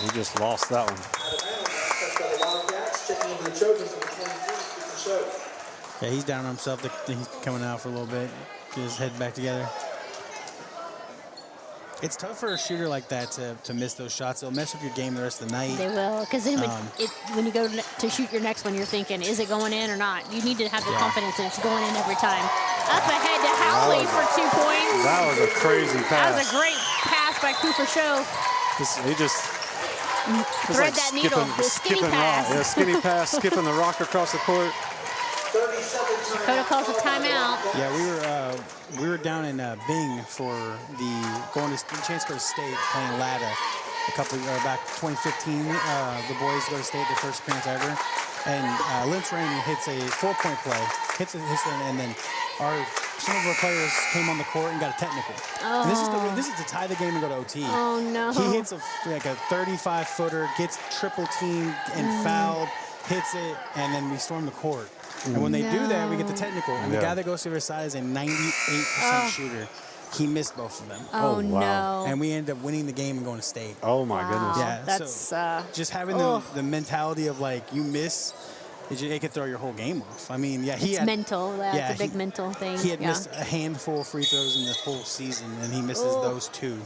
He just lost that one. Out of bounds, touched by the Wildcats. Checking into the Trojans on the 23, it's a show. Yeah, he's down on himself. He's coming out for a little bit. Get his head back together. It's tough for a shooter like that to miss those shots. It'll mess up your game the rest of the night. They will, because then when you go to shoot your next one, you're thinking, is it going in or not? You need to have the confidence that it's going in every time. Up ahead to Howley for 2 points. That was a crazy pass. That was a great pass by Cooper Show. He just Thread that needle, the skinny pass. Yeah, skinny pass, skipping the rock across the court. 30 seconds. Checotah calls a timeout. Yeah, we were down in Bing for the chance to go to state playing Lada back 2015. The boys go to state, their first appearance ever, and Lynch Rainey hits a 4-point play, hits it, and then some of our players came on the court and got a technical. Oh. And this is to tie the game and go to OT. Oh no! He hits a 35-footer, gets triple teamed and fouled, hits it, and then we storm the court. And when they do that, we get the technical. And the guy that goes to their side is a 98% shooter. He missed both of them. Oh, wow. no! And we ended up winning the game and going to state. Oh my goodness! Yeah, That's so just having the mentality of like you miss, it could throw your whole game off. I mean, yeah, it's mental. That's a big mental thing. He had missed a handful of free throws in the whole season, and he misses those 2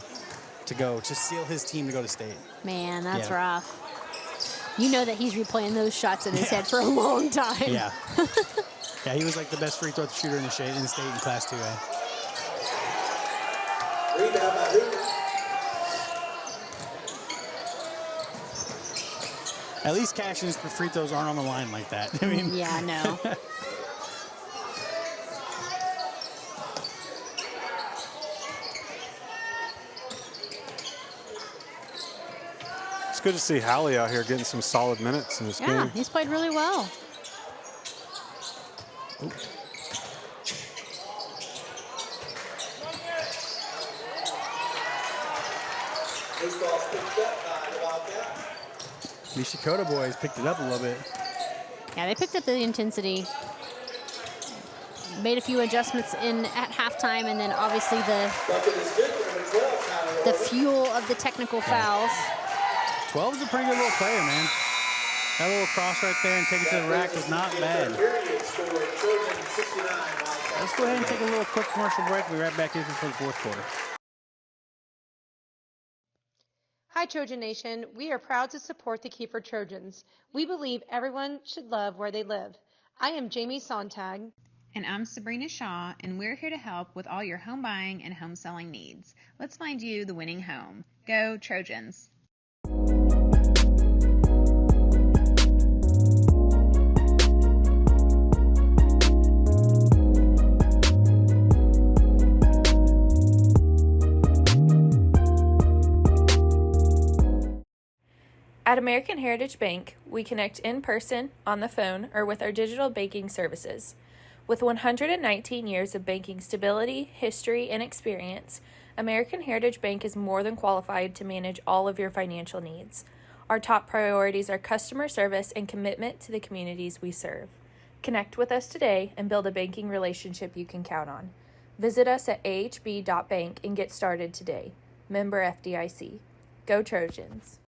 to seal his team to go to state. Man, that's rough. You know that he's replaying those shots in his head for a long time. Yeah. Yeah, he was like the best free throw shooter in the state in Class 2A. Rebound by Hoover. At least Cashion's free throws aren't on the line like that. I mean, yeah, no. It's good to see Howley out here getting some solid minutes in this game. Yeah, he's played really well. This ball's picked up by the Wildcats. The Checotah boys picked it up a little bit. Yeah, they picked up the intensity. Made a few adjustments in at halftime, and then obviously the fuel of the technical fouls. 12 is a pretty good little player, man. That little cross right there and take it to the rack is not bad. Let's go ahead and take a little quick commercial break. We'll be right back here for the fourth quarter. Hi, Trojan Nation. We are proud to support the Kiefer Trojans. We believe everyone should love where they live. I am Jamie Sontag. And I'm Sabrina Shaw, and we're here to help with all your home buying and home selling needs. Let's find you the winning home. Go Trojans! At American Heritage Bank, we connect in person, on the phone, or with our digital banking services. With 119 years of banking stability, history, and experience, American Heritage Bank is more than qualified to manage all of your financial needs. Our top priorities are customer service and commitment to the communities we serve. Connect with us today and build a banking relationship you can count on. Visit us at ahb.bank and get started today. Member FDIC. Go Trojans!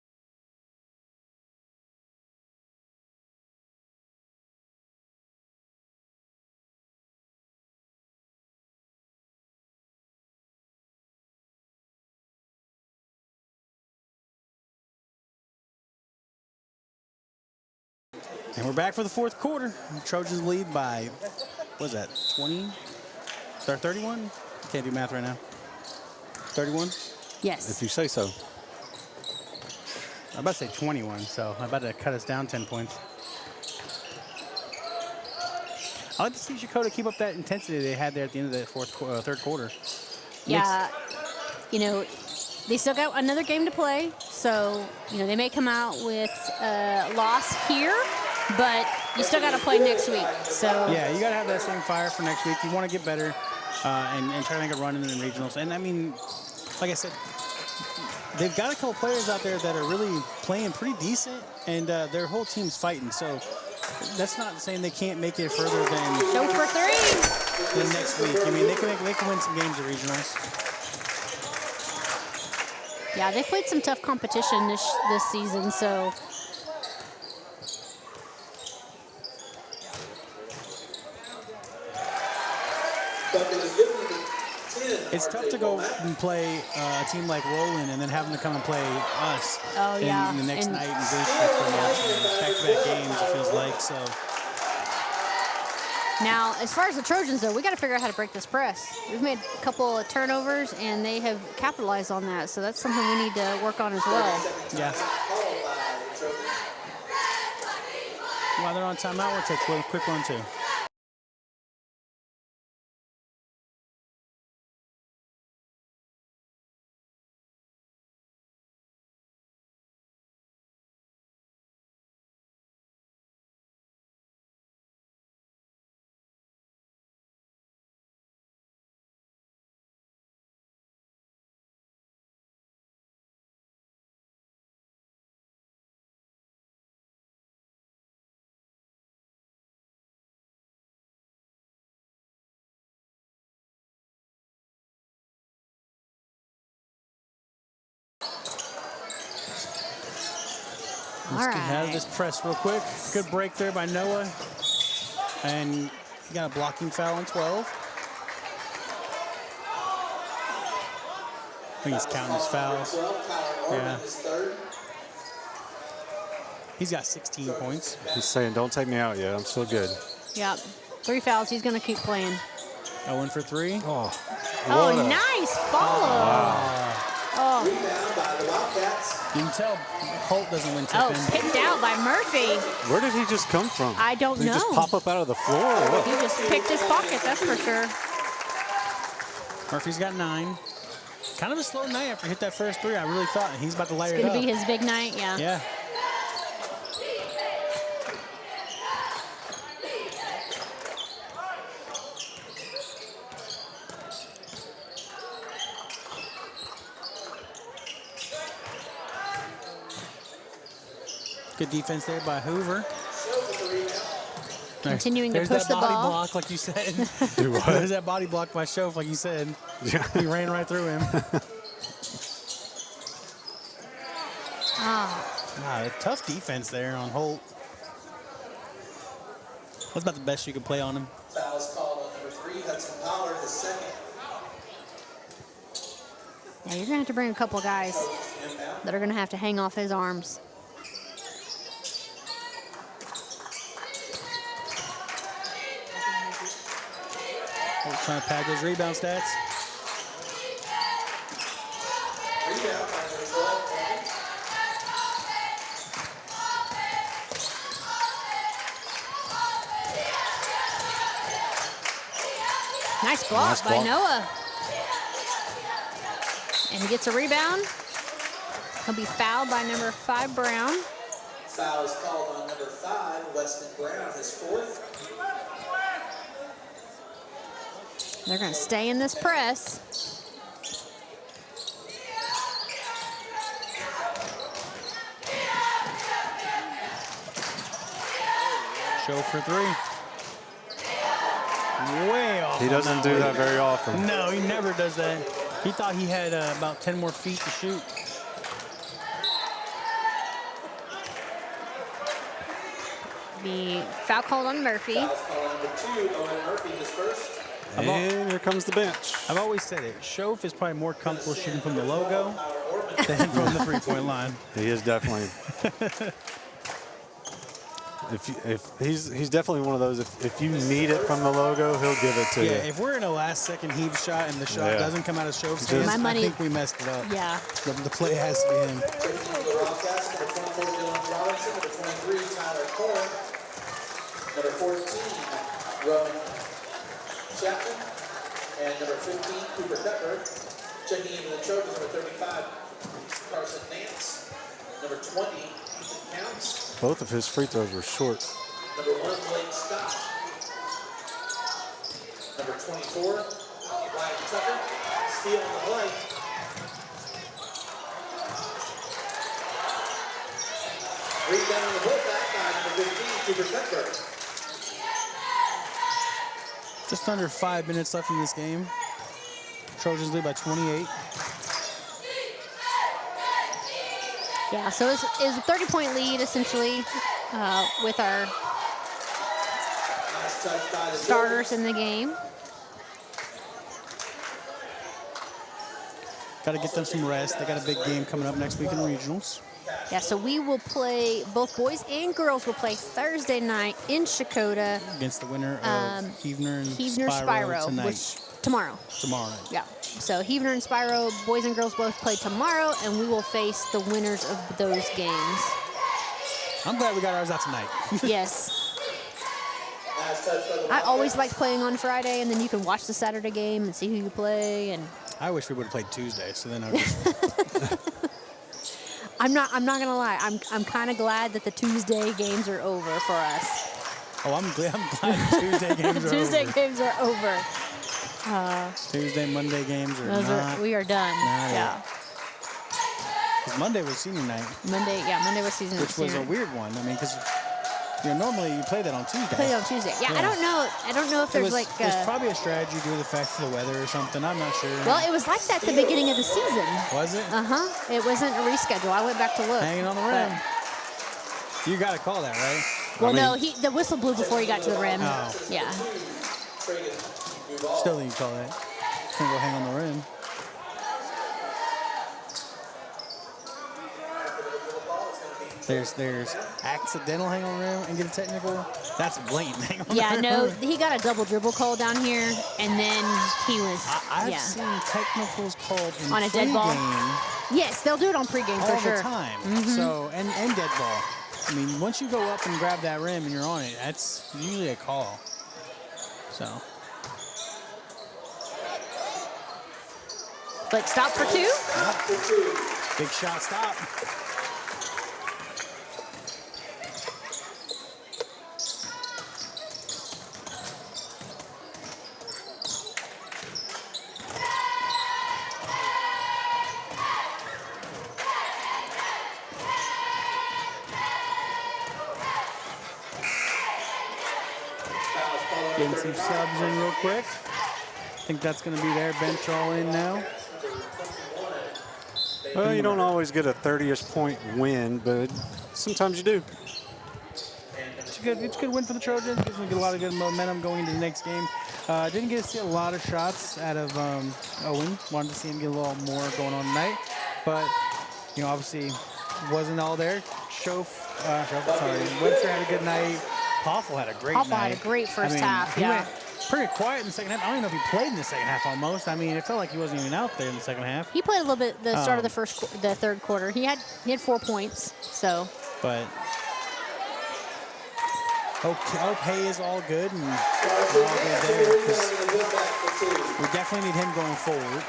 And we're back for the fourth quarter. Trojans lead by, what is that, 20? Or 31? Can't do math right now. 31? Yes. If you say so. I'm about to say 21, so I'm about to cut us down 10 points. I like to see Checotah keep up that intensity they had there at the end of the third quarter. Yeah, you know, they still got another game to play, so, you know, they may come out with a loss here, but you still got to play next week. So yeah, you got to have that same fire for next week. You want to get better and try to make a run in the regionals. And, I mean, like I said, they've got a couple players out there that are really playing pretty decent, and their whole team's fighting. So that's not saying they can't make it further than go for three than next week. I mean, they can win some games at regionals. Yeah, they've played some tough competition this season, so. It's tough to go and play a team like Roland and then have them to come and play us in the next night and back-to-back games, it feels like. So. Now, as far as the Trojans, though, we got to figure out how to break this press. We've made a couple of turnovers, and they have capitalized on that. So that's something we need to work on as well. Yeah. While they're on timeout, we'll take a quick one, too. Let's get out of this press real quick. Good break there by Noah. And he got a blocking foul on 12. I think he's counting his fouls. Yeah. He's got 16 points. He's saying, don't take me out yet. I'm still good. Yep. 3 fouls. He's going to keep playing. 0 for 3. Oh, nice follow. Wow. Oh. You can tell Holt doesn't win tip in. Picked out by Murphy. Where did he just come from? I don't know. Did he just pop up out of the floor or what? He just picked his pocket, that's for sure. Murphy's got 9. Kind of a slow night after he hit that first 3. I really thought he's about to light it up. It's going to be his big night, yeah. Yeah. Good defense there by Hoover. Continuing to There's push that the body ball. block, like you said. Do what? There's that body block by Shoaf, like you said. Yeah. He ran right through him. Tough defense there on Holt. That's about the best you can play on him. Foul's called on number 3, Hudson Pollard, the second. Yeah, you're going to have to bring a couple guys Inbound. that are going to have to hang off his arms. Holt trying to pad those rebound stats. Rebound by number 12, Trojans. Nice block Nice by block. Noah. And he gets a rebound. He'll be fouled by number 5, Brown. Foul is called on number 5, Weston Brown, his 4th. They're going to stay in this press. Show for 3. Way off. He on doesn't do one. that very often. No, he never does that. He thought he had about 10 more feet to shoot. Be foul called on Murphy. Foul's called on number 2, Owen Murphy, his 1st. And here comes the bench. I've always said it. Shoaf is probably more comfortable shooting from the logo than from the three-point line. He is definitely. if he's definitely one of those. If you need it from the logo, he'll give it to Yeah, you. if we're in a last-second heave shot and the shot Yeah. doesn't come out of Shoaf's Just- hands, My money- I think we messed it up. Yeah. The play has to be him. Taking over the Rockets, number 24, Dylan Robinson, number 23, Tyler Cole, number 14, Rowan Chapman, and number 15, Cooper Pepper. Checking into the Trojans, number 35, Carson Nance, number 20, Ethan Counts, Both of his free throws were short. number 1, Blake Scott, number 24, Ryan Tucker, steal on the play. Rebound on the putback by number 15, Cooper Pepper. Just under 5 minutes left in this game. Trojans lead by 28. Yeah, so it's a 30-point lead, essentially, with our Nice touch by the starters in the game. Got to get them some rest. They got a big game coming up next week in regionals. Yeah, so we will play, both boys and girls will play Thursday night in Checotah. Against the winner of Heavener and Heavener Spyro tonight. which tomorrow. Tomorrow night. Yeah. So Heavener and Spyro, boys and girls both play tomorrow, and we will face the winners of those games. I'm glad we got ours out tonight. Yes. Nice touch by the I always like playing on Friday, and then you can watch the Saturday game and see who you play. And I wish we would have played Tuesday, so then I would just... I'm not gonna lie. I'm kind of glad that the Tuesday games are over for us. Oh, I'm glad Tuesday games are Tuesday over. games are over. Tuesday, Monday games are not... We are done. not Yeah. 'Cause Monday was senior night, Monday was season. which was a weird one. I mean, because normally you play that on Tuesday. Play on Tuesday. Yeah, Yeah. I don't know if It there's was, like. it's probably a strategy due to the fact of the weather or something. I'm not sure. Well, it was like that at the beginning of the season. Was it? It wasn't a reschedule. I went back to look. Hanging on the rim. You got to call that, right? Well, I mean- no, the whistle blew before he got to the rim. Oh. Yeah. Still think you call that. Just gonna go hang on the rim. There's accidental hang on the rim and get a technical. That's blatant hang on the Yeah, rim. no, he got a double dribble call down here, and then he was. I've yeah. seen technicals called in On a dead ball? pregame Yes, they'll do it on pregame all for the sure. time. So and dead ball. I mean, once you go up and grab that rim and you're on it, that's usually a call. So Like stop for two. big shot, stop. Getting some subs in real quick. I think that's going to be their bench all in now. Well, you don't always get a 30-ish point win, but sometimes you do. It's a good win for the Trojans. Gives them a lot of good momentum going into the next game. Didn't get to see a lot of shots out of Owen. Wanted to see him get a little more going on tonight. But, obviously wasn't all there. Webster had a good night. Hoffel had a great night. Hoffel had a great first half, he went pretty quiet in the second half. I don't even know if he played in the second half almost. I mean, it felt like he wasn't even out there in the second half. He played a little bit the start of the third quarter. He had 4 points, so. But Hope Hay is all good, and we're all good there. We definitely need him going forward.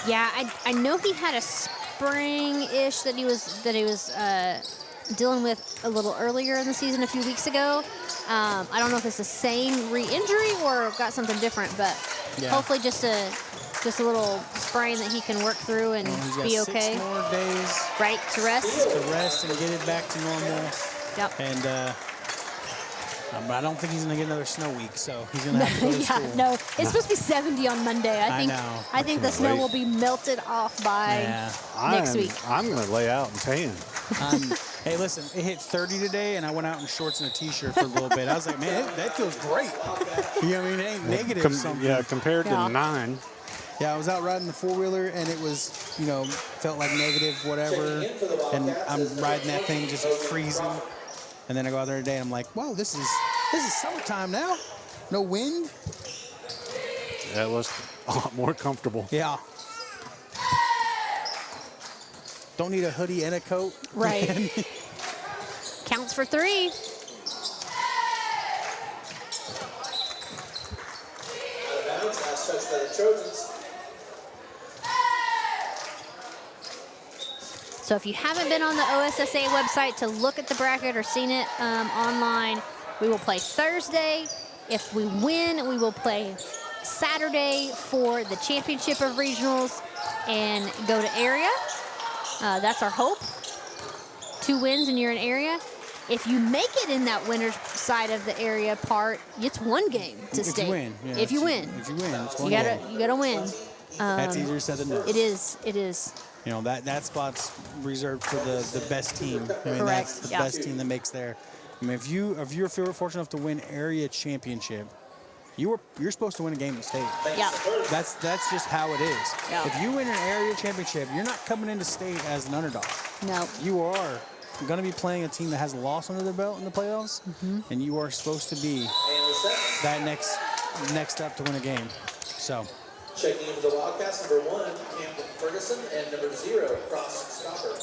Yeah, I know he had a spring-ish that he was dealing with a little earlier in the season, a few weeks ago. I don't know if it's the same re-injury or got something different, but hopefully just a little sprain that he can work through and be okay. 6 more days. Right, to rest. To rest and get it back to normal. Yep. And but I don't think he's going to get another snow week, so he's going to have to go to school. No, it's supposed to be 70 on Monday. I think the snow will be melted off by next week. I'm going to lay out and tan. Hey, listen, it hit 30 today, and I went out in shorts and a T-shirt for a little bit. I was like, man, that feels great. You know what I mean? It ain't negative something. Yeah, compared to 9. Yeah, I was out riding the four-wheeler, and it was, felt like negative, whatever. And I'm riding that thing just freezing. And then I go out there today, and I'm like, wow, this is summertime now. No wind. That was a lot more comfortable. Yeah. Don't need a hoodie and a coat. Right. Counts for 3. So if you haven't been on the OSSA website to look at the bracket or seen it online, we will play Thursday. If we win, we will play Saturday for the championship of regionals and go to area. That's our hope. 2 wins and you're in area. If you make it in that winner's side of the area part, it's 1 game to state. If you win, it's 1 game. You gotta win. That's easier said than done. It is. That spot's reserved for the best team. I mean, Correct. That's the best team that makes there. I mean, if you're fortunate enough to win area championship, you're supposed to win a game at state. Yeah. That's just how it is. Yeah. If you win an area championship, you're not coming into state as an underdog. No. You are going to be playing a team that has a loss under their belt in the playoffs, and you are supposed to be that next up to win a game. So. Checking into the Wildcats, number 1, Camden Ferguson, and number 0, Cross Stopper.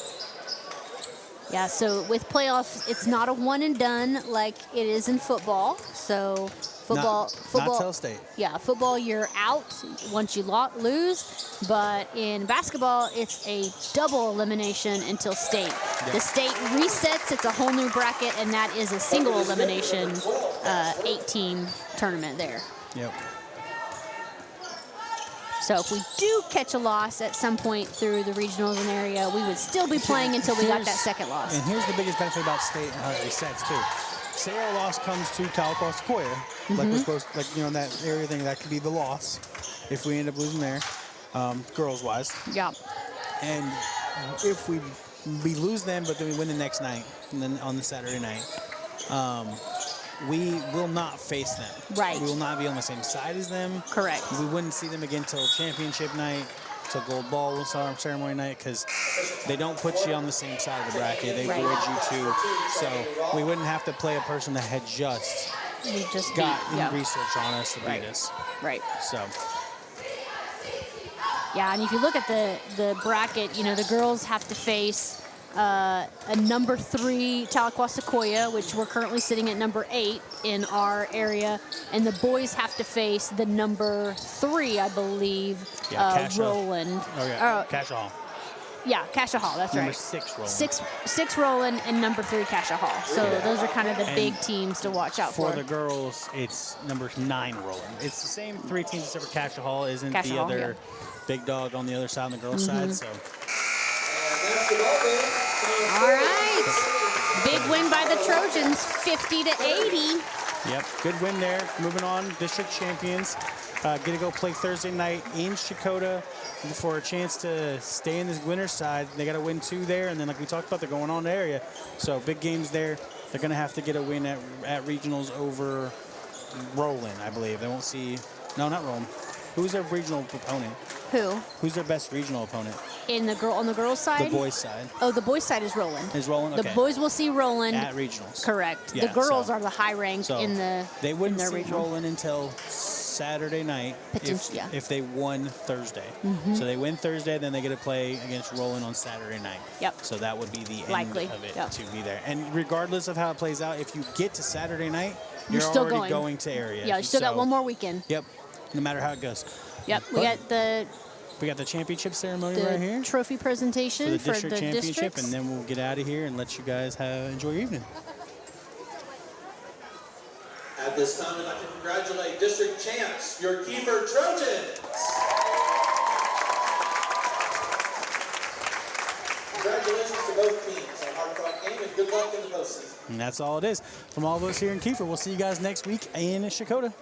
Yeah, so with playoffs, it's not a one and done like it is in football. So football, not till state. Yeah, football, you're out once you lose. But in basketball, it's a double elimination until state. Yeah. The state resets. It's a whole new bracket, and that is a single elimination 8-team tournament there. Yep. So if we do catch a loss at some point through the regionals and area, we would still be playing until we got that second loss. And here's the biggest benefit about state and how it resets too. Say our loss comes to Tahlequah Sequoia, like we're supposed to, in that area thing, that could be the loss if we end up losing there, girls-wise. Yeah. And if we lose them, but then we win the next night, and then on the Saturday night, we will not face them. Right. We will not be on the same side as them. Correct. We wouldn't see them again till championship night, till gold ball ceremony night, because they don't put you on the same side of the bracket. They void you too. So we wouldn't have to play a person that had just got research on us to beat us. Right. So. Yeah, and if you look at the bracket, the girls have to face a number 3 Tahlequah Sequoia, which we're currently sitting at number 8 in our area, and the boys have to face the number 3, I believe, Roland. Oh yeah, Cassia Hall. Yeah, Cassia Hall. That's number right. 6 Roland. 6 Roland and number 3 Cassia Hall. So those are kind of the big teams to watch out for. For the girls, it's number 9 Roland. It's the same 3 teams except for Cassia Hall isn't Cassia the Hall, other big dog on the other side on the girls' side. So. All right. Big win by the Trojans, 50-80. Yep, good win there. Moving on, district champions. Get to go play Thursday night in Checotah for a chance to stay in this winner's side. They got to win 2 there, and then like we talked about, they're going on the area. So big games there. They're going to have to get a win at regionals over Roland, I believe. They won't see, no, not Roland. Who's their regional opponent? Who? Who's their best regional opponent? On the girls' side? The boys' side. Oh, the boys' side is Roland. Is Roland? Okay. The boys will see Roland. At regionals. Correct. Yeah, the girls so- are the high rank So in the they wouldn't in their see regional. Roland until Saturday night Potentially, yeah. if they won Thursday. So they win Thursday, then they get to play against Roland on Saturday night. Yep. So that would be the Likely, end of it yep. to be there. And regardless of how it plays out, if you get to Saturday night, you're still already going to area. Yeah, you still got So- one more weekend. Yep. No matter how it goes. Yep. We got the We got the championship ceremony right here trophy for presentation the district championship, districts. and then we'll get out of here and let you guys enjoy your evening. At this time, I'd like to congratulate district champs, your Kiefer Trojans. Congratulations to both teams. A hard-fought game, and good luck in the postseason. And that's all it is. From all of us here in Kiefer, we'll see you guys next week in Checotah.